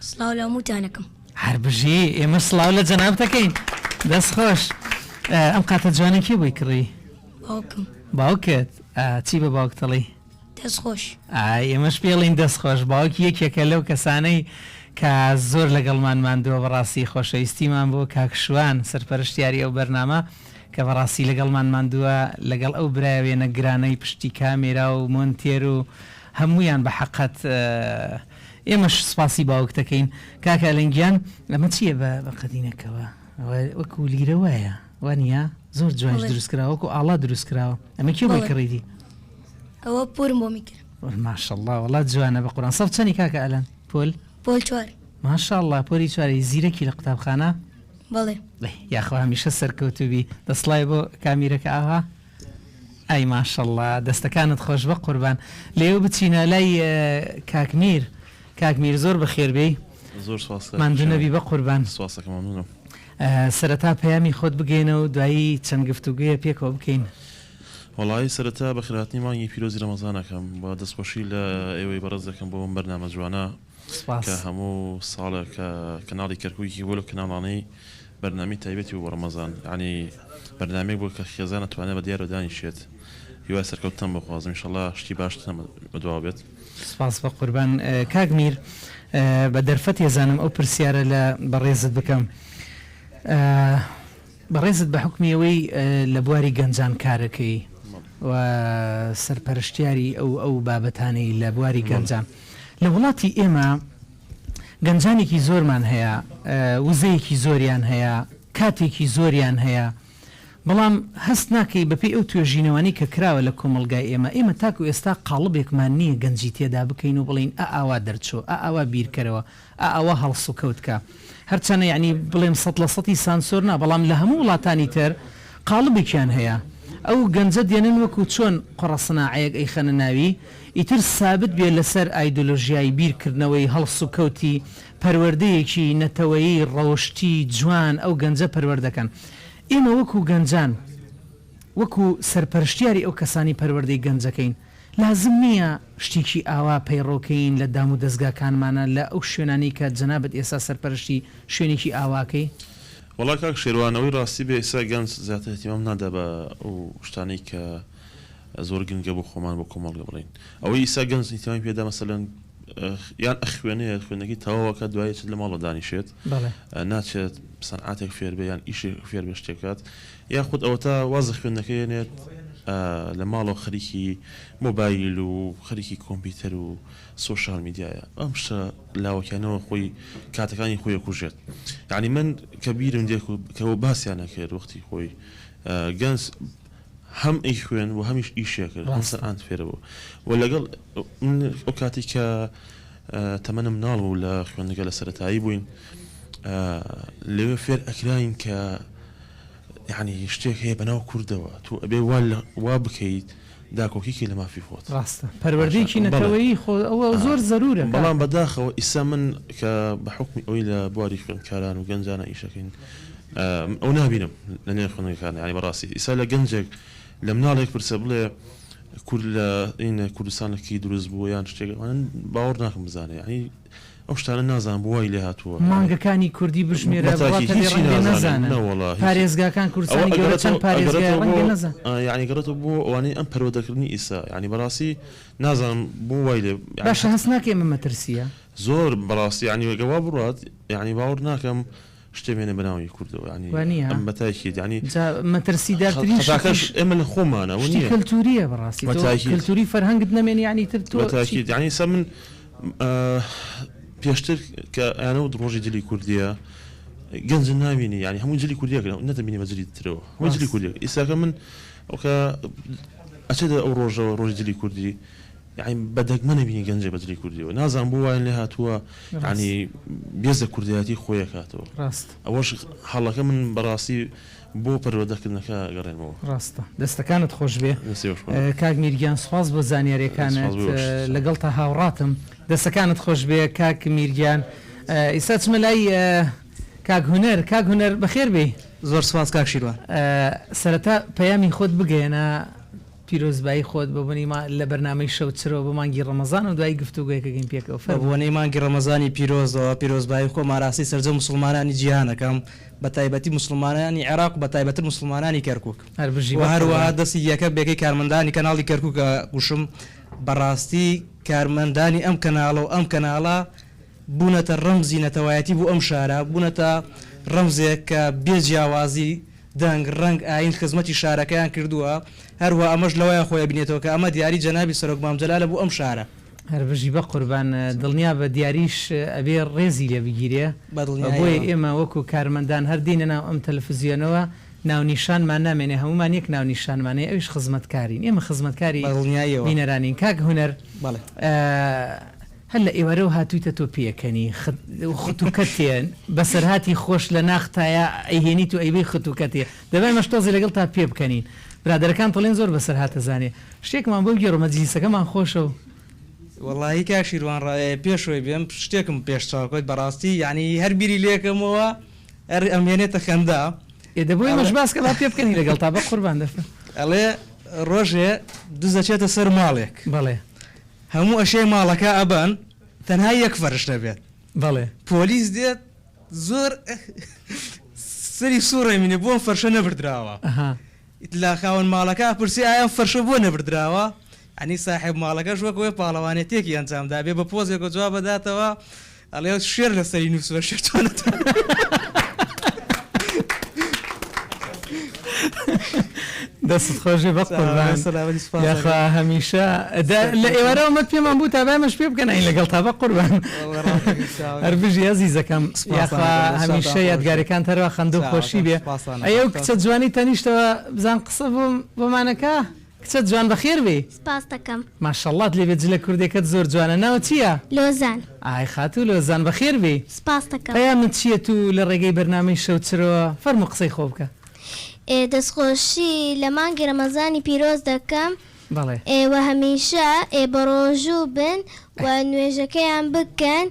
سڵاو لە هەمووتانەکەم هەر بژێ ئێمە سڵاو لە جەنابەتەکەین دەست خۆش ئەم قاتە جوانێکی بۆی کڕی باوکم باوکت چی بە باوکتەڵی دەستخۆش ئێمەش پێڵین دەستخۆش باوکی یەکێکە لەو کەسانەی کە زۆر لەگەڵمان ماندووە بەڕاستی خۆشەویستیمان بۆ کاکشوان سەرپەرشتیاری ئەو بەرنامە کە بەڕاستی لەگەڵمان ماندووە لەگەڵ ئەو برایوێنە گرانەی پشتی کامێرا و مۆنتێر و هەمویان بە حەقەت ئێمەش سپاسی باوکتەکەین کاکە ئەلەنگیان لەمە چییە بە قەدینەکەوە وەکو لیرە وایە وانە زۆر جوانش دروستکراوە وەکو ئاڵا دروستکراوە ئەمە کێ بۆی کڕیدی ئەوە پۆرم بۆ میکرد ماشەڵڵا وڵات جوانە بە قورآن سەڵ چەندی کاکە ئەلەن پۆل چوار ماشەڵڵا پۆلی چواری زیرەکی لە قوتابخانە بەڵێ یاخوا هەمیشە سەرکەوتوبی دەسڵای بۆ کامیرەکە ئاها ئای ماشەڵڵا دەستەکانت خۆش بە قوربان لێو بچینە لای کاکمیر زۆر بەخێر بێ زۆر سواس ماندوونەبی بە قوربان سواسەکە مەمنونم سەرەتا پەیامی خۆت بگەینە و دوایی چەند گفتوگویە پێکەوە بکەین وڵی سەرەتا بە خراتی مانگی پیرۆزی ڕەمەزانەکەم بە دەستخۆشی لە ئێوەی بەڕێز دەکەم بۆ بەرنامە جوانە کە هەموو ساڵە کە کەناڵی کەرکوویکی بۆ لە کەناڵانەی بەرنامی تایبەتی و بۆ ڕەمەزان ینی بەرنامێک بۆ کە خێزان نەتوانێت بە دیارە دانیشێت هیوای سەرکەوتن بخوازم ئینشەڵڵا شتی باشتر بەدواوە بێت سپاس بە قوربان کاکمیر بە دەرفەت ێزانم ئەو پرسیارە لە بەڕێزت بکەم بەڕێزت بە حکمیەوەی لە بواری گەنجان کارەکەی و سەرپەرشتیاری ئەو بابەتانەی لە بواری گەنجان لە وڵاتی ئێمە گەنجانێکی زۆرمان هەیە وزەیەکی زۆریان هەیە کاتێکی زۆریان هەیە بەڵام هەست ناکەی بەپێی ئەو توێژینەوەی کە کراوە لە کۆمەلگای ئێمە تاکو ئێستا قاڵبێکمان نییە گەنجی تێدا بکەین و بڵین ئاوا دەرچۆ ئاوا بیرکەرەوە ئاوا هەڵس و کەوتکە هەرچەنە یعنی بڵێم 100% سانسۆر نا بەڵام لە هەموو وڵاتانی تر قاڵبێکیان هەیە ئەو گەنجە دێنن وەکو چۆن قڕەسناعەیەک ئەیخەنە ناوی ئیتر سابت بێ لەسەر ئایدۆلۆژیای بیرکردنەوەی هەڵس و کەوتی پەروەردەیەکی نەتەوەیی ڕەوشتی جوان ئەو گەنجە پەروەردەکەن ئێمە وەکو گەنجان وەکو سەرپەرشتیاری ئەو کەسانی پەروەردەی گەنجەکەین لازم نییە شتێکی ئاوا پەیڕۆکەین لە دام و دەستگاکانمانە لە ئەو شوێنانی کە جەنابەت ئێستا سەرپەرشتی شوێنێکی ئاواکەی وڵای کاک شێوانەوەی ڕاستی بێ ئێستا گەنج زیاتر احتیمام نادا بە ئەو شتانەی کە زۆر گرنگە بۆ خۆمان بۆ کۆمەڵگە بڵین ئەوەی ئیسا گەنج احتیمامی پێدا مەسەلەن یان ئەخوێنەیە خوێندەکەی تەواوەکە دوای چ لە ماڵە دانیشێت ناچێت سەنعاتێک فێر بێ یان ئیشێک فێر بێ شتێکات یاخود ئەوە تا وازە خوێندەکەیێنێت لە ماڵەوە خەریکی مۆبایل و خەریکی کۆمپیوتەر و سۆشال میدیایە ئەم شتە لاوەکیانەوە خۆی کاتەکانی خۆی کوژێت یعنی من کە بیرم دێک کەەوە باسییان نەکرد وەختی خۆی گەنج هەم ئەی خوێن و هەمیش ئیشێ کرد هەسەر ئاان فێرەوە و لەگەڵ ئەو کاتی کە تەمەنم ناڵ و لە خوێندەکە لە سەرەتایی بووین لەوێ فێر ئەکراین کە یعنی شتێک هەیە بەناو کوردەوە تو ئەبێ وا بکەیت داکۆکیکی لە مافی خۆت ڕاستە پەروەردەیەکی نەتەوەیی ئەوە زۆر زەرورە بەڵام بەداخەوە ئیسا من کە بە حکمی ئەوی لە بواری خوێندکاران و گەنجانە ئیشەکەین ئەو نابینم لە نێر خوێندەکان ینی بەڕاستی ئیسا لە گەنجێک لە مناڵێک پرسە بڵێ کورد لە ئین کوردستانەکی دروست بووە یان شتێکوان باوەڕ ناکەم بزانێ ینی ئەو شتانە نازان بووای لێ هاتووە مانگەکانی کوردی بژمێرە نەزانن پارێزگاکان کوردستانی گەورە چەند پارێزگای ڕەنگە نەزان یعنی گەڕێتەوە بۆ ئەوانەی ئەم پەروەردەکردنی ئیسا ینی بەڕاستی نازانم بۆ وای لێ باشە هەست ناکەی ئەمە مەترسیە زۆر بەڕاستی ینی وەگەوا بڕات یعنی باوەڕ ناکەم شتێمێنە بەناوی کوردەوە ینی ئەم بەتایکیت ینی مەترسیدارترینش ئێمە لە خۆمانەوە نیە کەلتوریە بەڕاستی کەلتوری فەرهەنگت نەمێنی ینی تر تۆ ینی سە من پێشتر کە ئەیانە و ڕۆژی جلی کوردیە گەنج ناوینی ینی هەموو جلی کوردیەکە نەتەبینی بەجلی ترەوە هەموو جلی کوردیە ئیساکە من ئەوکە ئەچێتە ئەو ڕۆژەوە ڕۆژی جلی کوردی یعنی بەدەگمە نەبینی گەنجە بەجلی کوردیەوە نازان بۆ وایان لێ هاتووە ینی بێزە کوردیاتی خۆیە کاتەوە ئەوەش هەڵەکە من بەڕاستی بۆ پەروەردەکردنەکە گەڕێنەوە ڕاستە دەستەکانت خۆش بێ کاک میرگیان سوپاس بۆ زانیاریەکانت لەگەڵ تا هاوڕاتم دەستەکانت خۆش بێ کاک میرگیان ئیستا چمە لای کاک هونەر بەخێر بێ زۆر سوپاس کاک شیروان سەرەتا پەیامی خۆت بگەێنە پیرۆزبایی خۆت ببوونی لە بەرنامەی شەو چرەوە بە مانگی ڕەمەزان و دوای گفتوگویەکەگەین پێکەوە بۆنەی مانگی ڕەمەزانی پیرۆزەوە پیرۆزبایی خۆ ماراستی سەرجە مسلمانانی جیهانەکەم بە تایبەتی مسلمانانی عێراق بە تایبەتر مسلمانانی کەرکووک هەروەها دەستی یەکە بێگەی کارمەندانی کەناڵی کەرکووکە گوشم بەڕاستی کارمەندانی ئەم کەناڵە و ئەم کەناڵە بوونەتە ڕەمزی نەتەوایەتی بوو ئەم شارە بوونەتە ڕەمزێک کە بێجیاوازی دەنگ ڕنگ ئاین خزمەتی شارەکەیان کردووە هەروە ئەمەش لەوەیە خۆی بینێتەوە کە ئەمە دیاری جەنابی سەرۆک مامجەلالە بوو ئەم شارە هەربژی بە قوربان دڵنیا بە دیاریش ئەبێ ڕێزی لێ بگیرێ بۆی ئێمە وەکو کارمەندان هەردینە ناو ئەم تەلەڤیزیۆنەوە ناونیشانمان نامێنێ هەمومان یەک ناونیشانمانەیە ئەوش خزمەتکارین ئێمە خزمەتکاری بینەرانین کاک هونەر هەل لە ئێوەرە و هاتوویتە تۆ پێەکەنی خەتوکەتێن بەسەرهاتی خۆش لە ناختایە ئەیهێنیت و ئەیبی خەتوکەتێ دەبای مەشتۆزی لەگەڵ تا پێ بکەنین برادەرەکان تۆڵێن زۆر بەسەرهاتە زانێ شتێکمان بۆ گێڕۆ مەجلیسەکەمان خۆشە و وەڵاهی کاک شیروان پێشەوەی بێم شتێکم پێشچاوکۆیت بەڕاستی یعنی هەر بیری لێکەمەوە ئەمێنێتە خەندا دەبووی مەش باسکە با پێ بکەنی لەگەڵ تا بە قوربان دەفە ئەڵێ ڕۆژێ دوو دەچێتە سەر ماڵێک بەڵێ هەموو ئەشەی ماڵەکە ئەبەن تەنها یەک فەرش دەبێت بەڵێ پۆلیس دێت زۆر سەری سوڕی منێ بۆم فەرشە نەبردراوە لا خاوەن ماڵەکە پرسی ئایا فەرشە بۆ نەبردراوە ئەنی ساحب ماڵەکەش وەکەوەی پاڵەوانێتێکی ئەنجامدا بێ بە پۆزێک و جواب بەداتەوە ئەڵێ شێر لە سەری نووسوە شێتوانێت دەست خۆشی بە قوربان یاخوا هەمیشە لە ئێوارەوەمەت پێمان بوو تا بامەش پێ بکەن ئەین لەگەڵ تا بە قوربان هەربژی عەزیزەکەم یاخوا هەمیشە یادگاریەکان تەرەوە خەندە و خۆشی بێ ئەیە و کچە جوانی تەنیشتەوە بزان قسە بۆمانەکە کچە جوان بەخێر بێ سپاس دەکەم ماشەڵڵات لێبێت جلە کوردێکت زۆر جوانە ناوە چییە؟ لۆزان ئای خاتوو لۆزان بەخێر بێ سپاس دەکەم پەیامت چییە تو لە ڕێگەی بەرنامەی شەوچرەوە فەرموو قسەی خۆ بکە دەستخۆشی لە مانگی ڕەمەزانی پیرۆز دەکەم بەڵێ ئێوە هەمیشە بە ڕۆژوو بن و نوێژەکەیان بکەن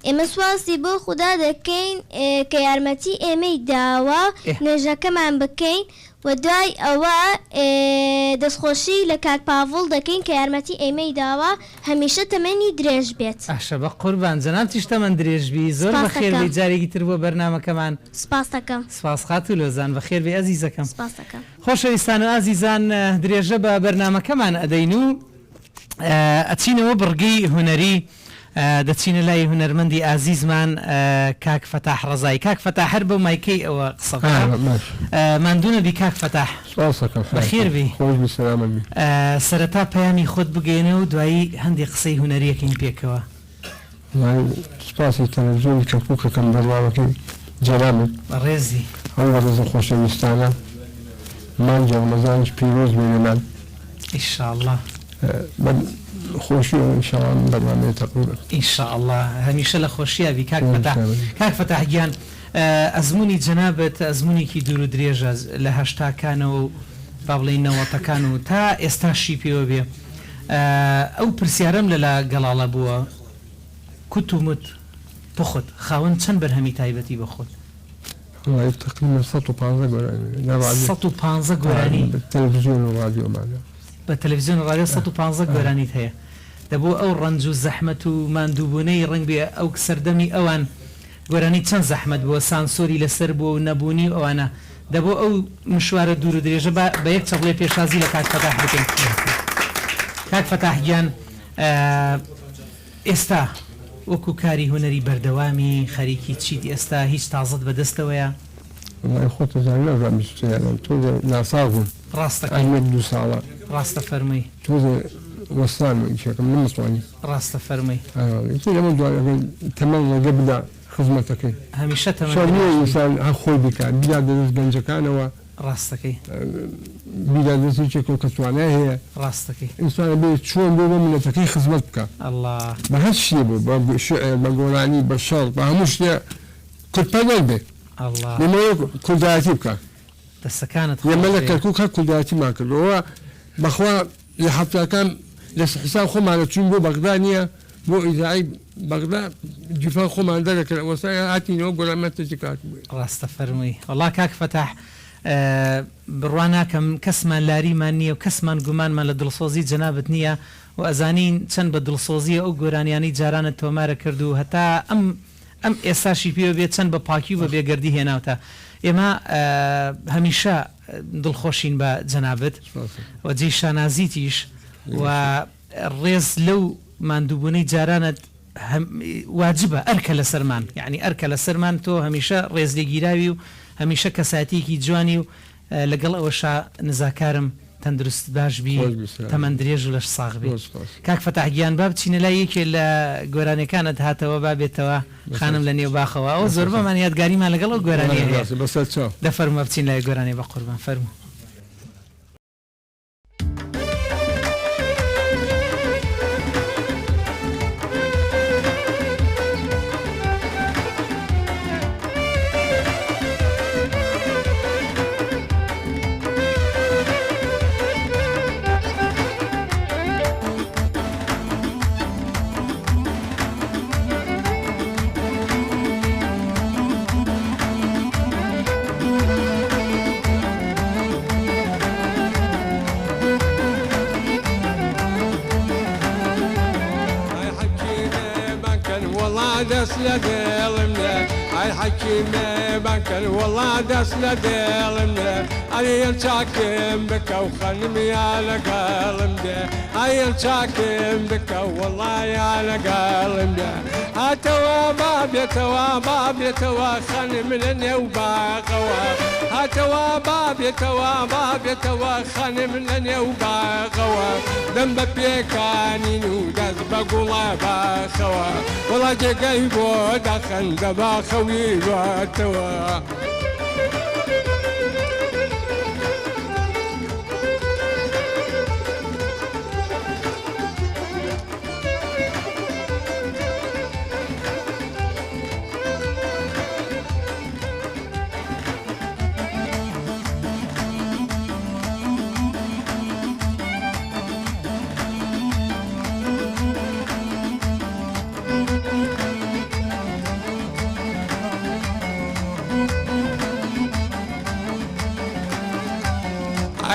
ئێمە سواسی بۆ خوددا دەکەین کە یارمەتی ئێمەی داوە نوێژەکەمان بکەین و دوای ئەوە دەستخۆشی لە کاک پاڤڵ دەکەین کە یارمەتی ئێمەی داوە هەمیشە تەمەنی درێژ بێت ئاشە بە قوربان جەناب تیشتەمەند درێژبی زۆر بەخێر بێ جارێکی تر بۆ بەرنامەکەمان سپاس دەکەم سپاس خاتوو لۆزان بەخێر بێ ئەزیزەکەم سپاس دەکەم خۆشەویستان و ئازیزان درێژە بە بەرنامەکەمان ئەدەین و ئەچینەوە بڕگەی هونەری دەچینە لای هونەرمەندی ئازیزمان کاک فەتاح ڕەزایی کاک فەتاح هەر بەو مایکەی ئەوە قسە ماندوونە بی کاک فەتاح بەخێر بی سەرەتا پەیامی خۆت بگەێنە و دوایی هەندێک قسەی هونەریەکەین پێکەوە سپاسی تەلەڤیزیۆنی کەرکووکەکەم بەڕاوەکەی جەرامت ڕێزی هەڵ بە ڕێزە خۆشەویستانە مانگی ڕەمەزانیش پیرۆز بێنێمان ئینشاءڵڵا خۆشی ئینشاءڵڵا بەرنامەیە تەقبول ئینشاءڵڵا هەمیشە لە خۆشیە بی کاک فەتاح کاک فەتاح گیان ئەزمموی جەنابەت ئەزممویەکی دوور و درێژە لە هەشتاکانەوە و با بڵێ نەوەتەکان و تا ئێستاشی پێوە بێ ئەو پرسیارەم لەلا گەڵاڵە بووە کوتومت بخۆت خاوەن چەند بەرهەمی تایبەتی بخۆت تقریبا 115 گۆرانی 115 گۆرانی تەلەڤیزیۆن و رادیۆمانە بە تەلەڤیزیۆن و رادیۆ 115 گۆرانیت هەیە دەبوو ئەو ڕەنج و زەحمەت و ماندووبوونەی ڕنگ بێ ئەو سەردەمی ئەوان گۆرانی چەند زەحمەت بووە سانسۆری لەسەر بووە و نەبوونی ئەوانە دەبوو ئەو مشوارە دوور و درێژە بە یەک چەڵێ پێشازی لە کاک فەتاح بکەین کاک فەتاح گیان ئێستا وەکو کاری هونەری بەردەوامی خەریکی چیت ئێستا هیچ تازت بەدەستەوەیە خۆتە زانە تۆ ناساغ بوون ڕاستەکەی 2 ساڵە ڕاستە فەرمووی تۆ وەستان شێکم نمەسوانی ڕاستە فەرمووی لەمە دوای تەمەڵ لەگە بدا خزمەتەکەی هەمیشە ئینسان خۆی بکات بیدا دەست گەنجەکانەوە ڕاستەکەی بیدا دەستێکێک و کەسوانای هەیە ڕاستەکەی ئینسانە بێت چۆن بۆ بە منەتەکەی خزمەت بکە بە هەست شتێ بوو بە شعر بە گۆرانی بە شەڵ بە هەموو شتێ کورتپەرۆر بێت لەمەوە کوردایەتی بکە دەستەکانت ئێمە لە کەرکووک هەر کوردایەتیمان کردەوە بەخوا لە حەفتەکان لە حساب خۆمانە چوون بۆ بەغدا نییە بۆ ئیزایی بەغدا جیفا خۆمان دەرەکرد وەسای هاتینەوە گۆرامەتێکی کات ڕاستە فەرمووی وەڵا کاک فەتاح بڕوان ناکەم کەسمان لاریمان نییە و کەسمان گومانمان لە دڵسۆزی جەنابەت نییە و ئەزانین چەند بە دڵسۆزیە ئەو گۆرانیانی جارانە تۆمارە کرد و هەتا ئەم ئێستاشی پێوە بێت چەند بە پاکی و بە بێگەردی هێناوتە ئێمە هەمیشە دڵخۆشین بە جەنابەت و جێی شانازیتیش و ڕێز لەو ماندووبوونەی جارانت واجبە ئەرکە لە سەرمان یعنی ئەرکە لە سەرمان تۆ هەمیشە ڕێز لێگیراوی و هەمیشە کەساتێکی جوانی و لەگەڵ ئەوەشا نزاکارم تەندروست باش بی تەمەند درێژ و لەش ساغ بێ کاک فەتاح گیان با بچینە لای یەکێ لە گۆرانەکانت هاتەوە با بێتەوە خانم لە نێو باخەوە ئەو زۆر بەمان یادگاریمان لەگەڵ ئەو گۆرانی دەفەرموە بچین لای گۆرانی بە قوربان فەرموو دەست لە دڵم لە هاي حكيمة بنكر والله دسنا ديلمنا هاي شاكم بك وخنم يا لقلمنا هاي شاكم بك والله يا لقلمنا هاتوا باب يتوا باب يتوا خنم لنا وباقوا هاتوا باب يتوا باب يتوا خنم لنا وباقوا دم بيكاني نودز بقولا باخوا والله جايبو دخل دبا خوي واتوا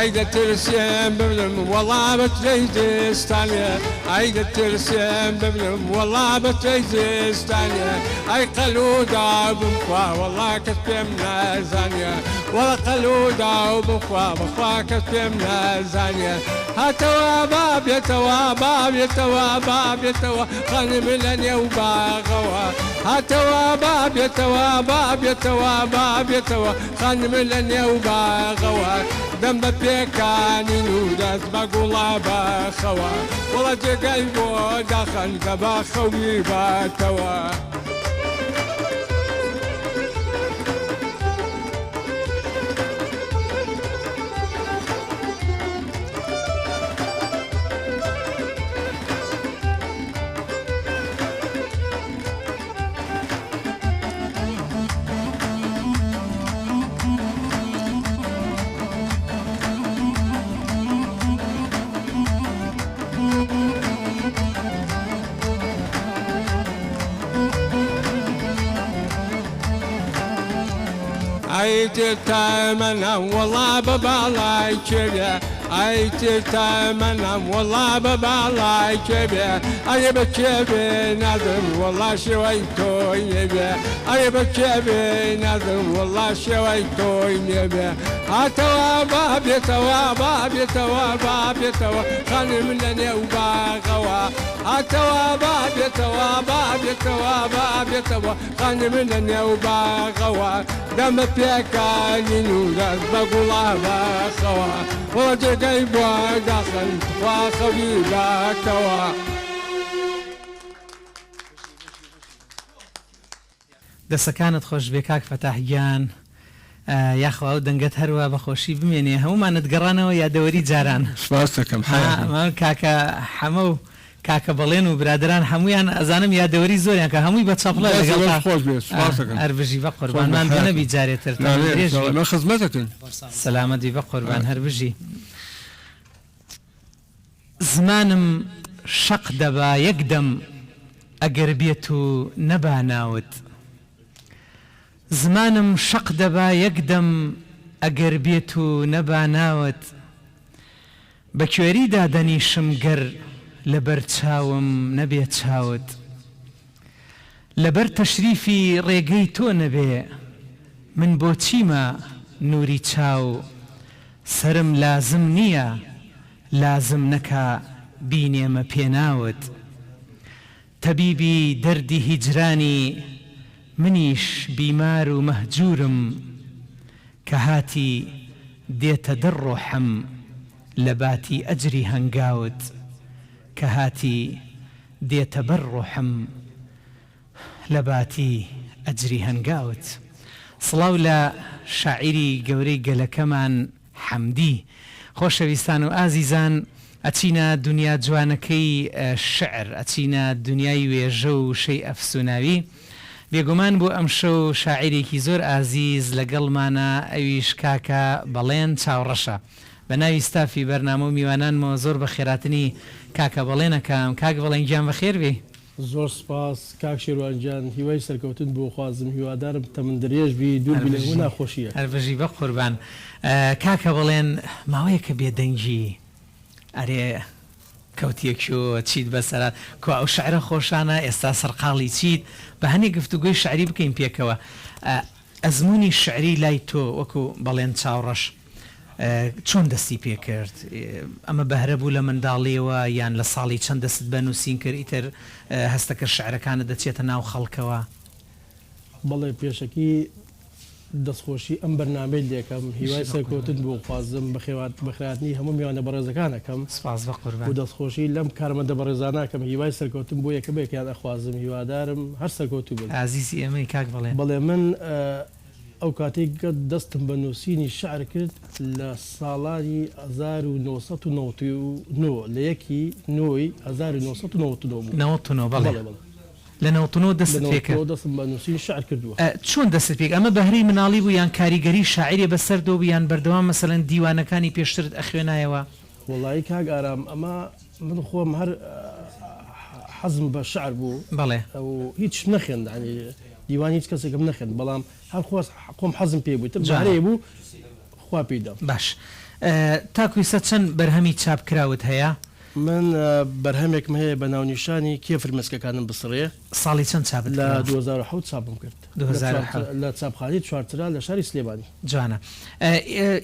عيد الترسيم ببلم والله بتجيزستانيا عيد الترسيم ببلم والله بتجيزستانيا اي قلودا بمخوا والله كتبنا زانيا ولا قلودا وبمخوا بخوا كتبنا زانيا هاتوا باب يتوا باب يتوا باب يتوا خانم لنيا وباغوا هاتوا باب يتوا باب يتوا باب يتوا خانم لنيا وباغوا دم بيكاني نودز بقولا باخوا والله جايبو دخل دبا خوي باتوا عيت تامنا والله ببالاي كبيا عيت تامنا والله ببالاي كبيا اي بكبي نظم والله شويتو يبيا اي بكبي نظم والله شويتو يبيا هاتوا باب يتوا باب يتوا باب يتوا خانم لنا وباغوا هاتوا باب يتوا باب يتوا باب يتوا خانم لنا وباغوا دم بيكاني نودز بقولا باخوا والله جايبوا دخل واخوي باكوا دەسەکانت خۆش بێ کاک فەتاحگیان یاخوا ئەو دەنگەت هەروە بەخۆشی بمێنێ هەمومانت گەڕانەوە یادەوەری جاران سپاس دەکەم کاکە حەمە و کاکە بەڵێن و برادران هەمویان ئەزانم یادەوەری زۆریان کە هەمووی بە چاپڵە هەربژی بە قوربانمان بنەبی جارێتتر خزمەتەکەن سەلامەتی بە قوربان هەربژی زمانم شەق دەبا یەکدەم ئەگەر بێت و نەباناوت زمانم شەق دەبا یەکدەم ئەگەر بێت و نەباناوت بە کوێریدا دەنیشم گەر لەبەر چاوم نەبێت چاوت لەبەر تەشریفی ڕێگەی تۆ نەبێ من بۆ چیمە نووری چاو سرم لازم نییە لازم نەکا بینێمە پێناوت تەبیبی دەردی هیجرانی منیش بیمار و مەهجورم کە هاتی دێتە دڕۆحم لە باتی ئەجری هەنگاوت کە هاتی دێتە بەر ڕۆحم لە باتی ئەجری هەنگاوت سڵاو لە شاعیری گەورەی گەلەکەمان حەمدی خۆشەویستان و ئازیزان ئەچینە دنیا جوانەکەی شعر ئەچینە دنیای وێژە و شەی ئەفسوناوی بێگومان بۆ ئەم شەو شاعیرێکی زۆر ئازیز لەگەڵمانە ئەویش کاکە بەڵێن چاوڕەشە بە ناوی ستافی بەرنامە و میوانانمەوە زۆر بە خێراتنی کاکە بەڵێنەکەم کاک بەڵێن گیان بەخێر بێ زۆر سپاس کاک شێروانجان هیوای سەرکەوتن بۆ خوازم هیوادارم تەمن درێژ بی دوور بێ ناخۆشیە هەربژی بە قوربان کاکە بەڵێن ماوەیە کە بێدەنگی ئەرێ کەوتیەکیۆ چیت بەسەرات کو ئەو شعرە خۆشانە ئێستا سەرقاڵی چیت بە هەنێک گفتوگوی شعری بکەین پێکەوە ئەزمموی شعری لای تۆ وەکو بەڵێن چاوڕەش چۆن دەستی پێکرد ئەمە بەهرە بوو لە منداڵیەوە یان لە ساڵی چەند دەست بە نووسین کرد ئیتر هەستەکە شعرەکانە دەچێتە ناو خەڵکەوە بەڵێ پێشەکی دەستخۆشی ئەم بەرنامەی لێکەم هیوای سەرکەوتن بۆ خوازم بەخێواتنی هەموو میوانە بەڕێزەکانەکەم سپاس بە قوربان و دەستخۆشی لەم کارمەندە بەڕێزانەکەم هیوای سەرکەوتن بۆ یەکە بێکیان ئەخوازم هیوادارم هەر سەرکەوتوو بن عزیزی ئێمەی کاک بڵێ من ئەو کاتێک دەستم بە نووسینی شعر کرد لە ساڵانی 1999 لە یەکی نۆی 1999 بەڵێ لە 99 دەست پێکرد دەستم بە نووسین شعر کردووە چۆن دەست پێک ئەمە بەهرەی مناڵی بوو یان کاریگەری شاعری بەسەردۆ یان بەردەوام مەسەلەن دیوانەکانی پێشترت ئەخوێنایەوە وڵی کاک ئارام ئەمە من خۆم هەر حەزم بە شعر بوو بەڵێ ئەو هیچ نەخێندانی دیوانی هیچ کەسێکم نەخێن بەڵام هەر خۆم حەزم پێ بوو جارێ بوو خوا پێیدا باش تاکویسە چەند بەرهەمی چاپکراوت هەیە من بەرهەمێکم هەیە بە ناونیشانی کێفر مەسکەکانم بسڕێ ساڵی چەند چاپت لە 2007 چاپم کرد لە چاپخانەی چوارترا لە شاری سلێمانی جوانە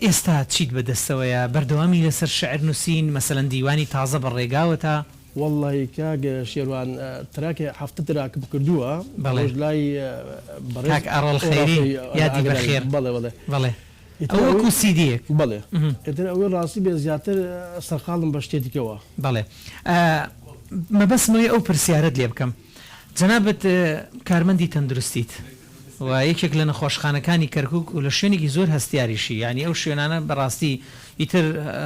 ئێستا چیت بەدەستەوەیە بەردەوامی لەسەر شعر نووسین مەسەلەن دیوانی تازە بەڕێگاوەتە والله کاگە شێوان تراکە هەفتە تراکم کردووە بەڵێ لای بەڕێک ئەڕۆڵ خێری یادی بەخێر بەڵێ بەڵێ بەڵێ ئەوەکو سیدیەک بڵێ ئێتر ئەوەی ڕاستی بێ زیاتر سەرقاڵم بە شتێتیکەوە بەڵێ مەبەسمەوەی ئەو پرسیارت لێ بکەم جەنابەت کارمەندی تەندروستیت و یەکێک لە نەخۆشخانەکانی کەرکووک و لە شوێنێکی زۆر هەستیاریشی ینی ئەو شوێنانە بەڕاستی ئیتر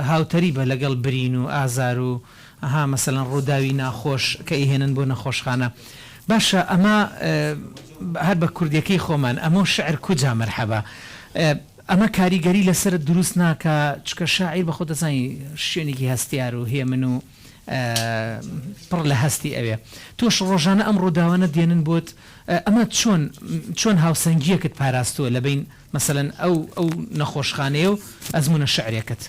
هاوتەری بە لەگەڵ برین و ئازار و ئەها مەسەلەن ڕووداوی ناخۆش کە ئیهێنن بۆ نەخۆشخانە باشە ئەمە هەر بە کوردیەکەی خۆمان ئەمە شعر کوجا مەرحەبە ئەمە کاریگەری لەسەر دروست ناکە چکە شاعیر بە خۆ دەزانی شوێنێکی هەستیار و هێ من و پڕ لە هەستی ئەوێ تۆش ڕۆژانە ئەم ڕووداوانە دێنن بۆت ئەمە چۆن هاوسەنگیەکت پاراستووە لە بین مەسەلەن ئەو نەخۆشخانەیە و ئەزمونە شعرێکت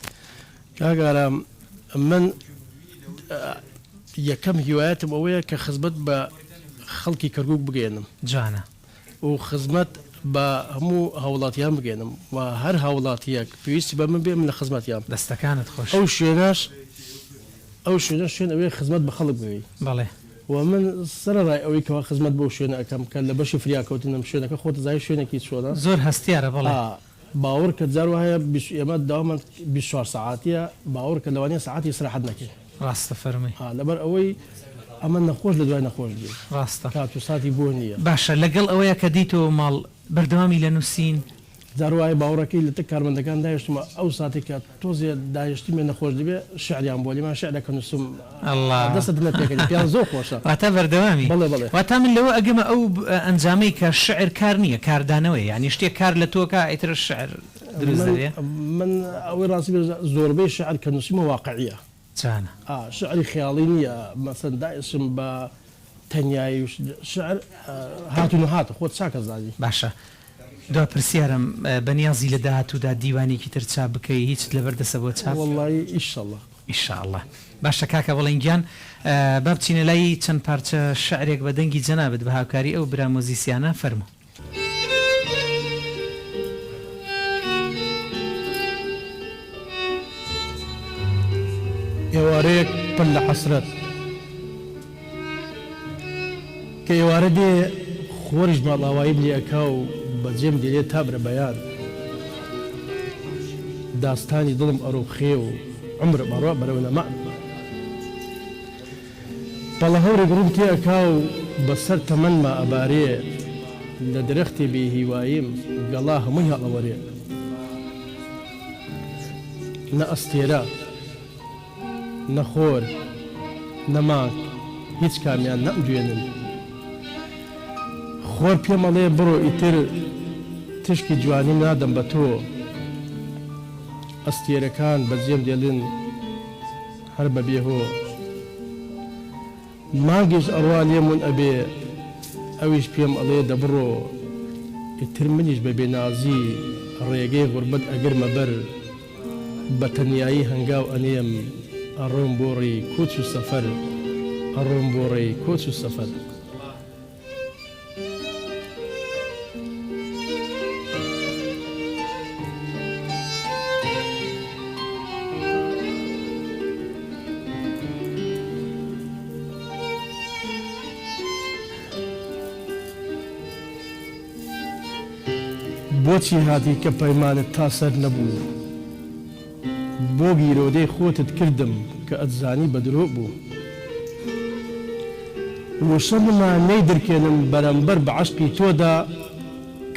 کاگارام من یەکەم هیوایەتم ئەوەیە کە خزمەت بە خەڵکی کەرکووک بگەێنم جوانە و خزمەت بە هەموو هاوڵاتیان بگەێنم و هەر هاوڵاتیەک پێویستی بە من بێ من لە خزمەتیان دەستەکانت خۆش ئەو شوێنە شوێن ئەوەیە خزمەت بە خەڵک بووی بەڵێ و من سەرڕای ئەوەی کەەوە خزمەت بۆ شوێنە ئەەکەم کە لە بەشی فریاکەوتنم شوێنەکە خۆت زای شوێنێکی چۆنە زۆر هەستیارە بەڵێ باوەڕ کە جار وایە ئێمە داوامە 24 ساعتیە باوەڕ کە لەوانەیە ساعتی سراحەت نەکەی ڕاستە فەرمی لەبەر ئەوەی ئەمە نەخۆش لە دوای نەخۆش بێ ڕاستە کات و ساتی بۆ نییە باشە لەگەڵ ئەوەیە کە دیتەوە ماڵ بەردەوامی لە نووسین جاروایە باوەڕەکەی لە کارمەندەکان دایشتمە ئەو ساتی کە تۆزیە دایشتی مێ نەخۆش دەبێ شعریان بۆ لیمان شعرەکە نووسم دەستت نەپێکەکە پیان زۆر خۆشە واتە بەردەوامی بڵێ واتە من لەوە ئەگەمە ئەو ئەنجامەی کە شعر کار نییە کاردانەوەی یعنی شتێک کار لە تۆکە ئیتر شعر دروست دەبێ من ئەوەی ڕاستی زۆربەی شعر کە نووسیمە واقعیە چانە شعری خیاڵی نییە مەسەن دایشم بە تەنیایی شعر هاتون و هاتە خۆت چاکە زانی باشە دو پرسیارم بەنیازی لە داهاتوودا دیوانێکی تر چاپ بکەی هیچ لەبەردەسە بۆ چاپ وەڵڵی ئیشەڵڵە ئیشەڵڵە باشە کاکە بەڵێنگیان با بچینە لای چەند پارچە شعرێک بە دەنگی جەنابەت بە هاوکاری ئەو برا مۆزیسیانە فەرموو ئێوارەیەک پڕ لە حەسرەت کە ئێوارە دێ خۆریش ماڵاوایی لێەکا و بەجێم دێت تا برە بەیان داستانی دڵم ئەرۆخێ و عمرە بەڕوا بەرەو نەما بەڵە هەوری گڕوم تێئەکا و بەسەر تەمەنما ئەبارێ لە درەختی بێ هیواییم گەڵا هەمووی هەڵەوەرێ نە ئەستێرە نەخۆر نەماک هیچ کامیان نەمدوێنن خۆر پێمەڵێ بڕۆ ئیتر تشکی جوانی نادەم بە تۆ ئەستێرەکان بەجێم دێڵن هەر بە بێهۆ مانگیش ئەڕوا لێمون ئەبێ ئەویش پێم ئەڵێ دەبڕۆ ئیتر منیش بە بێنازی ڕێگەی غوربەت ئەگرمە بەر بە تەنیایی هەنگاو ئەنێم ئەڕۆم بۆ ڕێی کۆچ و سەفەر ئەڕۆم بۆ ڕێی کۆچ و سەفەر بۆچی هاتی کە پەیمانت تا سەر نەبوو بۆ بیرۆدەی خۆتت کردم کە ئەتزانی بە درۆ بوو وشەممان نەی درکێنم بەرەمبەر بە عەشقی تۆدا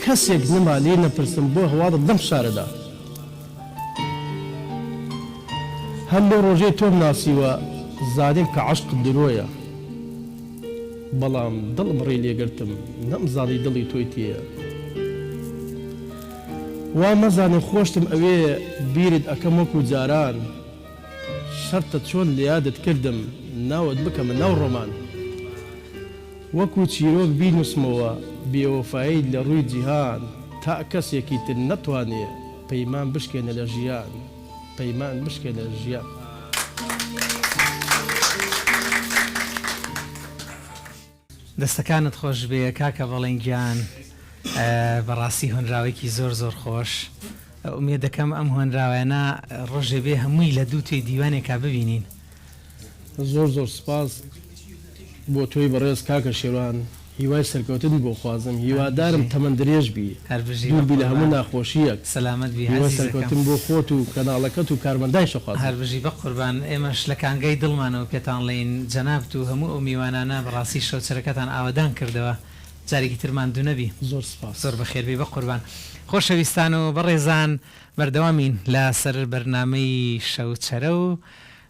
کەسێک نما لێ نەپرسم بۆ هەواڵت دەم شارەدا هەم لەو ڕۆژەی تۆم ناسیوە زانیم کە عەشقت درۆیە بەڵام دڵم ڕێی لێگرتم نەمزانی دڵی تۆی تێیە وا مەزانم خۆشتم ئەوێ بیرت ئەەکەم وەکو جاران شەرتە چۆن لە یادت کردم ناوت بکەمە ناو ڕۆمان وەکو چیرۆک بینوسمەوە بێوەفایی لە ڕووی جیهان تا کەسێکی تر نەتوانێ پەیمان بشکێنە لە ژیان پەیمان بشکێنە لە ژیان دەستەکانت خۆش بێ کاکە بەڵێنگیان بەڕاستی هۆنراوێکی زۆر زۆر خۆش ئومێ دەکەم ئەم هۆنراوانە ڕۆژێ بێ هەمووی لە دوو توێ دیوانێکا ببینین زۆر زۆر سپاس بۆ تۆی بەڕێز کاکە شێوان هیوای سەرکەوتن بۆ خوازم هیوادارم تەمەند درێژ بی دووربی لە هەموو ناخۆشیەک سەلامەت بی هیوای سەرکەوتن بۆ خۆت و کەناڵەکەت و کارمەندای شەخواز هەربژی بە قوربان ئێمەش لە کانگەی دڵمانەوە پێتان لێین جەنابت و هەموو ئەو میوانانە بەڕاستی شەوچەرەکەتان ئاوادان کردەوە جارێکی ترمان دوو نەبی زۆر سپاس زۆر بەخێربی بە قوربان خۆشەویستان و بەڕێزان بەردەوامین لە سەر بەرنامەی شەوچەرە و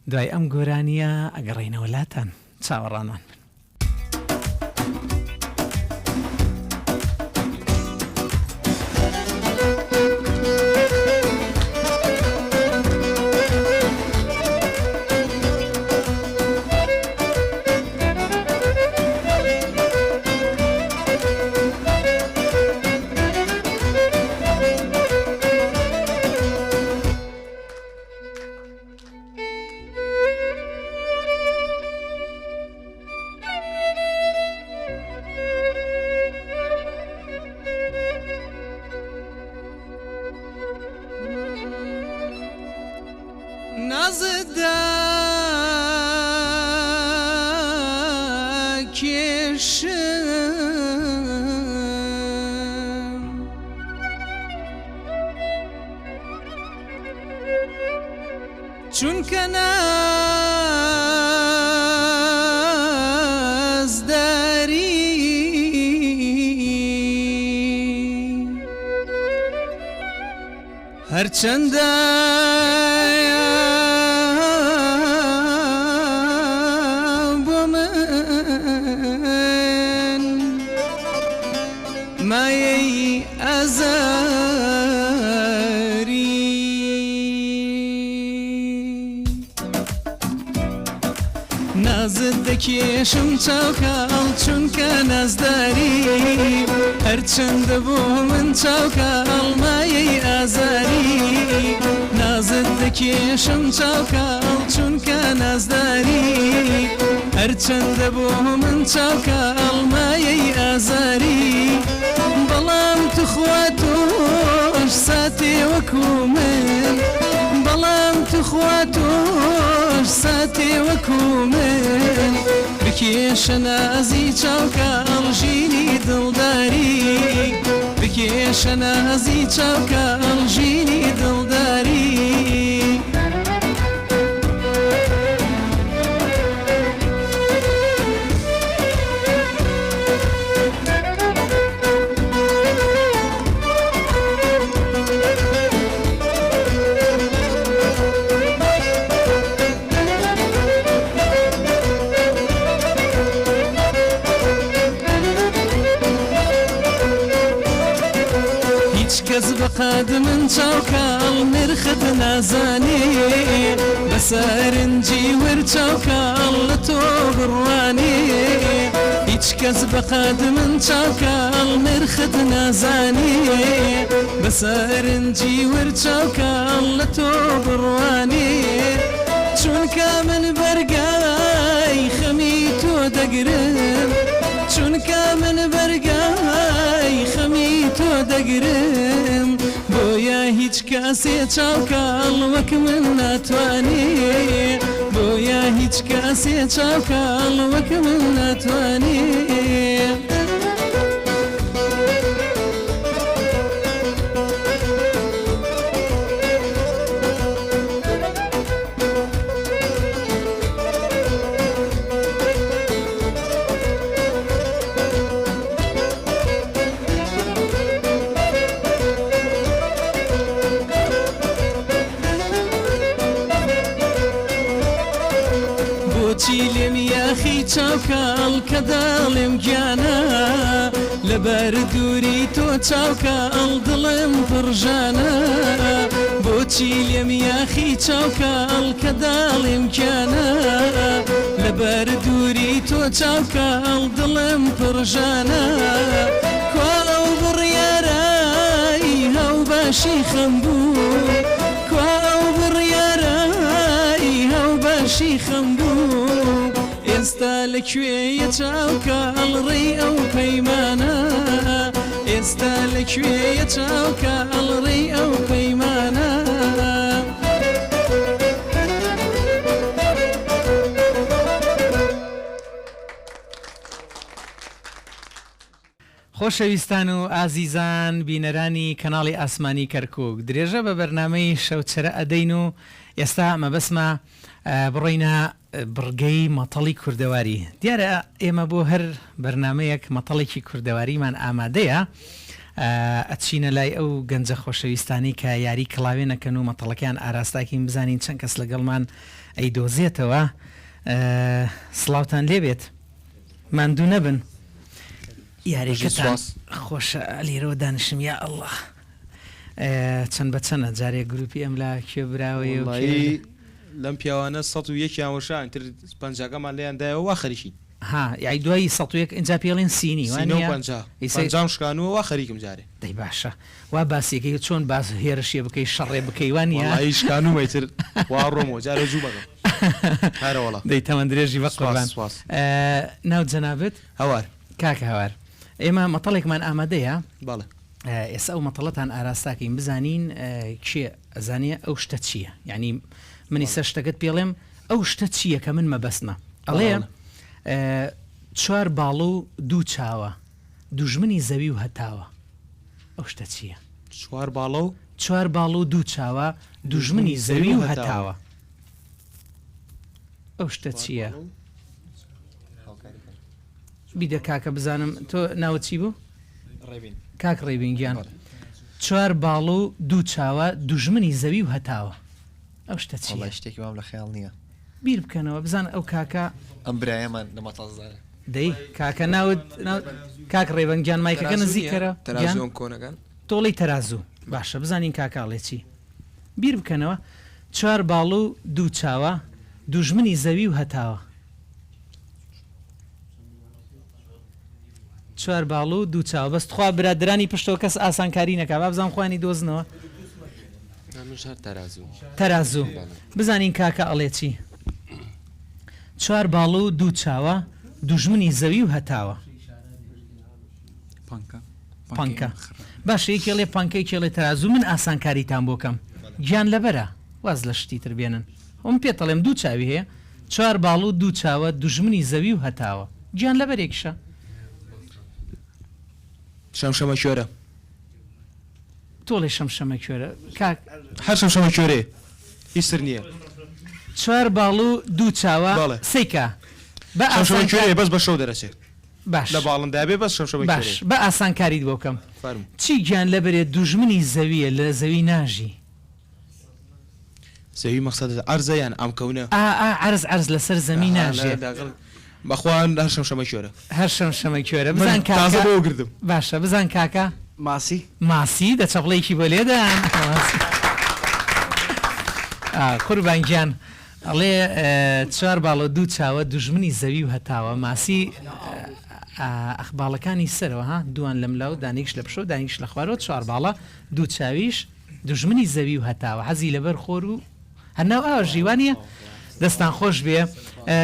دوای ئەم گۆرانیە ئەگەڕێینەوە لاتان چاوەڕانان بن چونکە نازداری هەرچەندە بۆ من مایەی ئازاری نازت دەکێشم چاوکاڵ چونکە نازداری هەرچەندە بۆ من چاوکاڵ مایەی ئازاری نازت دەکێشم چاوکاڵ چونکە نازداری هەرچەندە بۆ من چاوکاڵ مایەی ئازاری بەڵام توخوا تۆش ساتێ وەکو من بەڵام توخوا تۆش ساتێ وەکو من بکێشە نازی چاوکاڵ ژینی دڵداری بکێشە نازی چاوکاڵ ژینی دڵداری کەس بەقەد من چاوکاڵ نرخت نازانێ بەسەرنجی ور چاوکاڵ لە تۆ بڕوانێ هیچ کەس بەقەد من چاوکاڵ نرخت نازانێ بەسەرنجی ور چاوکاڵ لە تۆ بڕوانێ چونکە من بەرگای خەمی تۆ دەگرم چونکە من بەرگای خەمی تۆ دەگرم بۆیە هیچ کەسێ چاوکەڵ وەک من ناتوانێ بۆیە هیچ کەسێ چاوکەڵ وەک من ناتوانێ چاوکەڵ کە داڵێم گیانە لەبەر دووری تۆ چاوکەڵ دڵم پڕژانە بۆچی لێم یاخی چاوکەڵ کە داڵێم گیانە لەبەر دووری تۆ چاوکەڵ دڵم پڕژانە کوا ئەو بڕیارایی هەو باشی خەم بوو کوا ئەو بڕیارایی هەو باشی خەم بوو ئێستا لەکوێیە چاوکەڵ ڕێی ئەو پەیمانە ئێستا لەکوێیە چاوکەڵ ڕێی ئەو پەیمانە خۆشەویستان و ئازیزان بینەرانی کەناڵی ئاسمانی کەرکووک درێژە بە بەرنامەی شەوچەرە ئەدەین و ئێستا مەبەسمە بڕۆینە بڕگەی مەتەڵی کوردەواری دیارە ئێمە بۆ هەر بەرنمەیەک مەتەڵێکی کوردەواریمان ئامادەیە ئەچینە لای ئەو گەنجە خۆشەویستانی کە یاری کڵاوێنەکەن و مەتەڵەکان ئاراستاکین بزانین چەند کەس لەگەڵمان ئەیدۆزێتەوە سڵاوتان لێبێت ماندوو نەبن یاریەکەتان خۆشە لێرەوە دانیشم یا ئەڵڵا چەند بە چەنە جارێک گروپی ئەم لا کوێ براوەیە لەم پیاوانە 101 وەشان تر پەنجاکەمان لێیاندایەوە وا خەریکی ها یای دوای 101 اینجا پێڵێن سینی وانجام شکانەوە وا خەریکم جارێ دەی باشە وا باسیەکەی چۆن باس هێرشێ بکەی شەڕێ بکەیوانی شکانومەیتر وا ڕۆمەوە جارە جوو بەگەم هەرەوەڵا دەی تەمەند درێژی بە قوربان ناو جەنابەت هەوار کاکە هەوار ئێمە مەتەڵێکمان ئامادەیە بەڵێ ئێستا ئەو مەتەڵەتان ئاراستاکەین بزانین کێ ئەزانێ ئەو شتە چییە یعنی منی سەر شتەکەت پێڵێم ئەو شتە چییە کە من مەبەستمە ئەڵێ چوار باڵ و دوو چاوە دوژمنی زەوی و هەتاوە ئەو شتە چییە چوار باڵ و دوو چاوە دوژمنی زەوی و هەتاوە ئەو شتە چییە بیدە کاکە بزانم تۆ ناوە چی بوو کاک ڕێبینگیان چوار باڵ و دوو چاوە دوژمنی زەوی و هەتاوە ئەو شتە چیە شتێکی وام لە خەیاڵ نییە بیر بکەنەوە بزان ئەو کاکە ئەم برایەمان لە مەتەڵزارە دەی کاکە ناوت کاک ڕێبەنگیان مایکەکە نزیکەرە تۆڵی تەرازوو باشە بزانین کاکاڵێ چی بیر بکەنەوە چوار باڵ و دوو چاوە دوژمنی زەوی و هەتاوە چوار باڵ و دوو چاوە بەست خوا برادرانی پشتەوە کەس ئاسانکاری نەکا با بزان خوانی دۆزنەوە تەرازوو بزانین کاکە ئەڵێ چی چوار باڵ و دوو چاوە دوژمنی زەوی و هەتاوە پانکە باشە یەکێڵێ پانکەی کێڵێ تەرازوو من ئاسانکاریتان بۆکەم گیان لەبەرە واز لە شتی تر بێنن ئەم پێتەڵێم دوو چاوی هەیە چوار باڵ و دوو چاوە دوژمنی زەوی و هەتاوە گیان لەبەرێکشە شەمشەمە کوێرە تۆڵێ شەمشەمە کوێرە هەر شەمشەمە کوێرێ هیچتر نییە چوار باڵ و دوو چاوە سەیکە کوێرێ بەس بە شەو دەرەچێت باش لە باڵندا بێ بەس شەمشەمە باش بە ئاسانکاریت بۆکەم چی گیان لەبەرێت دوژمنی زەویە لە زەوی ناژی زەوی مەقسەد عەرزەیان ئەم کەونە عەرز لەسەر زەمی ناژێ بەخوان هەر شەمشەمە کوێرە هەر شەمشەمە کوێرە بزان کاکە بۆ گردم باشە بزان کاکە ماسی دە چەپڵەیەکی بۆ لێدان قوربانگیان ئەڵێ چوار باڵ و دوو چاوە دوژمنی زەوی و هەتاوە ماسی ئەخباڵەکانی سەرەوە ها دوان لەم لاو دانیش لە پشۆ دانیش لە خوارەوە چوار باڵە دوو چاویش دوژمنی زەوی و هەتاوە حەزی لەبەر خۆر و هەرناو ئاوە ژیوانیە دەستان خۆش بێ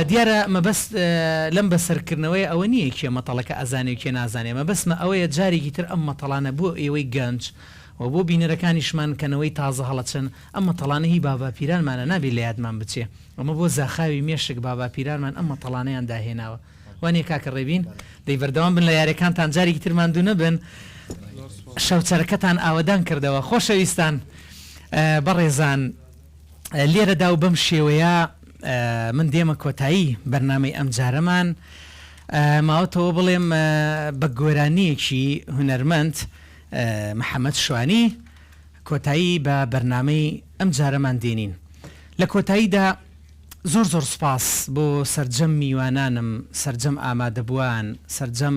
دیارە مەبەست لەم بەسەرکردنەوەی ئەوە نییە کێ مەتەڵەکە ئەزانێ و کێ نازانێ مەبەستمە ئەوەیە جارێکی تر ئەم مەتەڵانە بۆ ئێوەی گەنج و بۆ بینەرەکانیشمان کەنەوەی تازە هەڵەچن ئەم مەتەڵانە هی باباپیرانمانە نابێت لە یادمان بچێ ئەمە بۆ زاخاوی مێشک باباپیرانمان ئەم مەتەڵانەیان داهێناوە وانێ کاکە ڕێبین دەی بەردەوام بن لە یاریەکانتان جارێکی ترمان دوو نەبن شەوچەرەکەتان ئاوەدان کردەوە خۆشەویستان بەڕێزان لێرەدا و بەم شێوەیە من دێمە کۆتایی بەرنامەی ئەم جارەمان ماوەتەوە بڵێم بە گۆرانیەکی هونەرمەند محەممەد شوانی کۆتایی بە بەرنامەی ئەم جارەمان دێنین لە کۆتاییدا زۆر زۆر سپاس بۆ سەرجەم میوانانم سەرجەم ئامادەبووان سەرجەم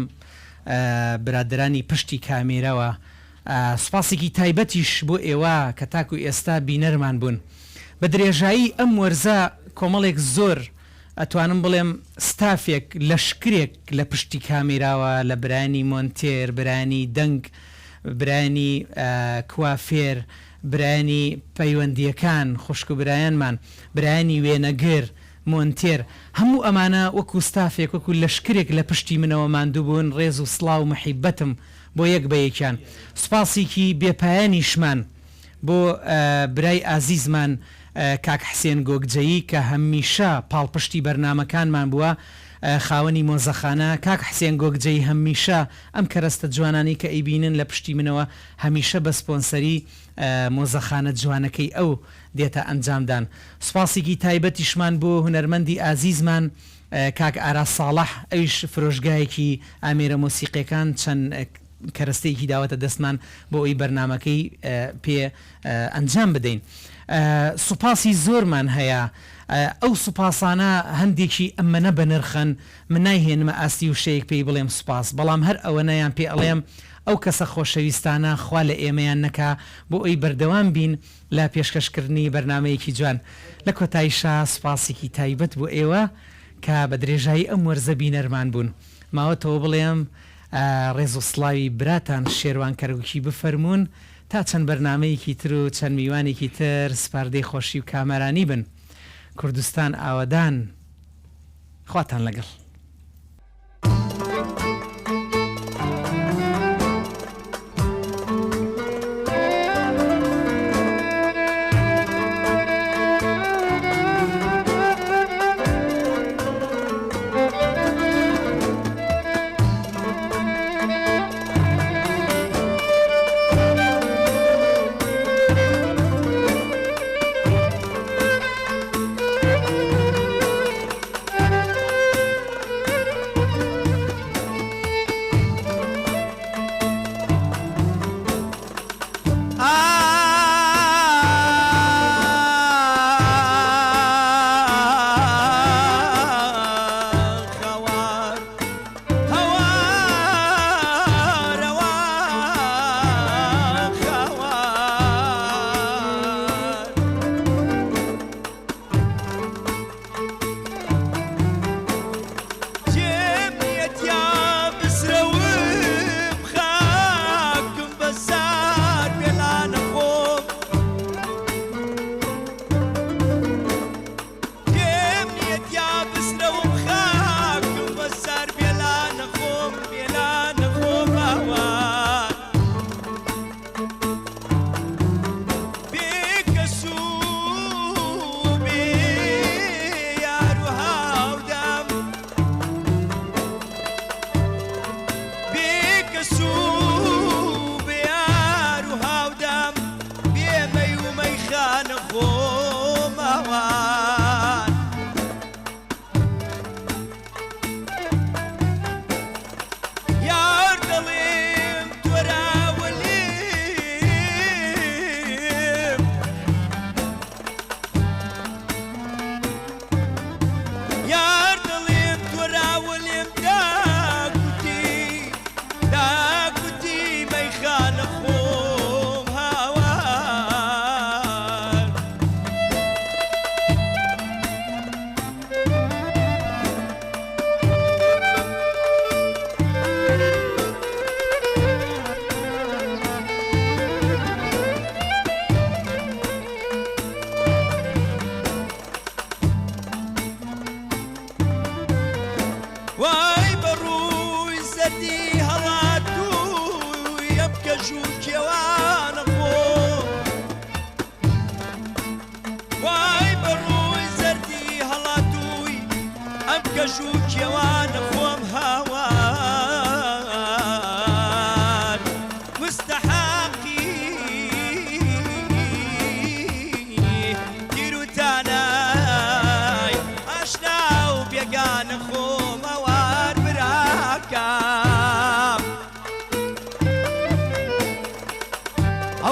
برادرانی پشتی کامێرەوە سوپاسێکی تایبەتیش بۆ ئێوە کە تاکو ئێستا بینەرمان بوون بە درێژایی ئەم وەرزە کۆمەڵێک زۆر ئەتوانم بڵێم ستافێک لەشکرێک لە پشتی کامێراوە لە برانی مۆنتێر برانی دەنگ برانی کوافێر برانی پەیوەندیەکان خوشک و برایانمان برانی وێنەگر مۆنتێر هەموو ئەمانە وەکو ستافێک وەکو لەشکرێک لە پشتی منەوە ماندوو بوون ڕێز و سڵاو و محیبەتم بۆ یەک بە یەکیان سوپاسێکی بێپایانیشمان بۆ برای ئازیزمان کاک حسێن گۆگجەیی کە هەمیشە پاڵپشتی بەرنمەکانمان بووە خاوەنی مۆزەخانە کاک حسێن گۆگجەی هەمیشە ئەم کەرەستە جوانانی کە ئەیبینن لە پشتی منەوە هەمیشە بە سپۆنسەری مۆزەخانە جوانەکەی ئەو دێتە ئەنجامدان سوپاسێکی تایبەتیشمان بۆ هونەرمەندی ئازیزمان کاک ئارا ساڵح ئەویش فرۆژگایەکی ئامێرە مۆسیقیەکان چەند کەرەستەیەکی داوەتە دەستمان بۆ ئەوی بەرنمەکەی پێ ئەنجام بدەین سوپاسی زۆرمان هەیە ئەو سوپاسانە هەندێکی ئەمەنە بەنرخەن من نایهێنمە ئاستی و شەیەک پێی بڵێم سوپاس بەڵام هەر ئەوەنەیان پێ ئەڵێم ئەو کەسە خۆشەویستانە خوا لە ئێمەیان نەکا بۆ ئەوی بەردەوام بین لە پێشکەشکردنی بەرنمەیەکی جوان لە کۆتاییشا سوپاسێکی تایبەت بۆ ئێوە کە بە درێژایی ئەم وەرزە بینەرمان بوون ماوەتەوە بڵێم ڕێز و سڵاوی براتان شێروان کەرگوکی بفەرمونون تا چەند بەرنمەیەکی تر و چەند میوانێکی تر سپاردەی خۆشی و کامەرانی بن کوردستان ئاوەدان خواتان لەگەڵ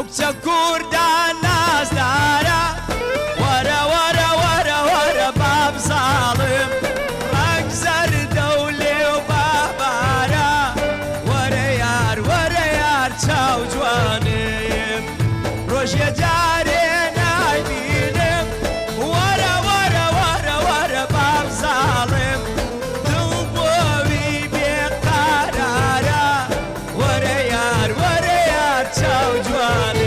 ئەو کوردان نازدارە وەرە وەرە وەرە وەرە باب ساڵم ڕەنگ زەردە و لێو بابارە وەرە یار چاو جوانم ڕۆژێ جارێ نایبینم وەرە وەرە وەرە وەرە باب ساڵم دڵ بۆوی بێقارارە وەرە یار چاو جوانم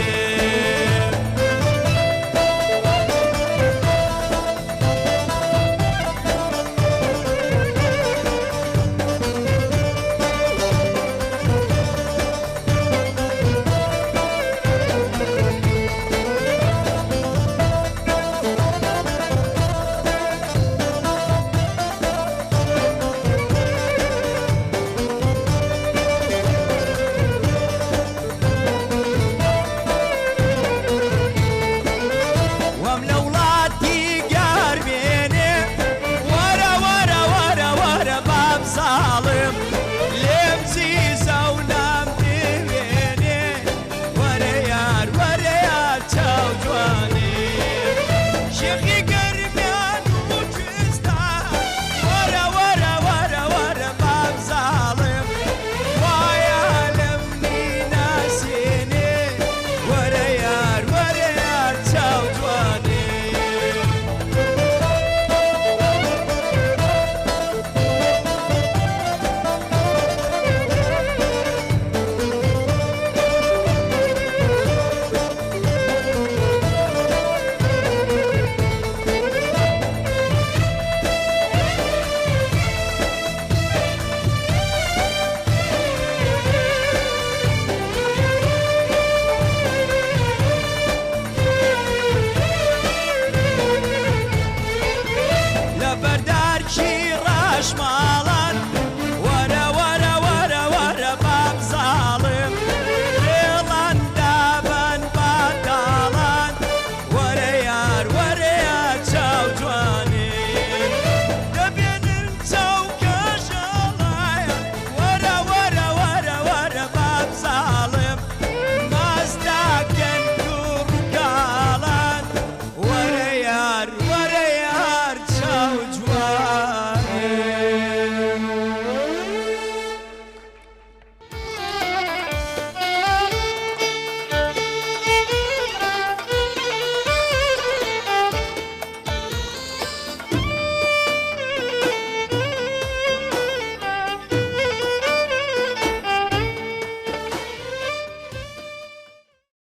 ظالم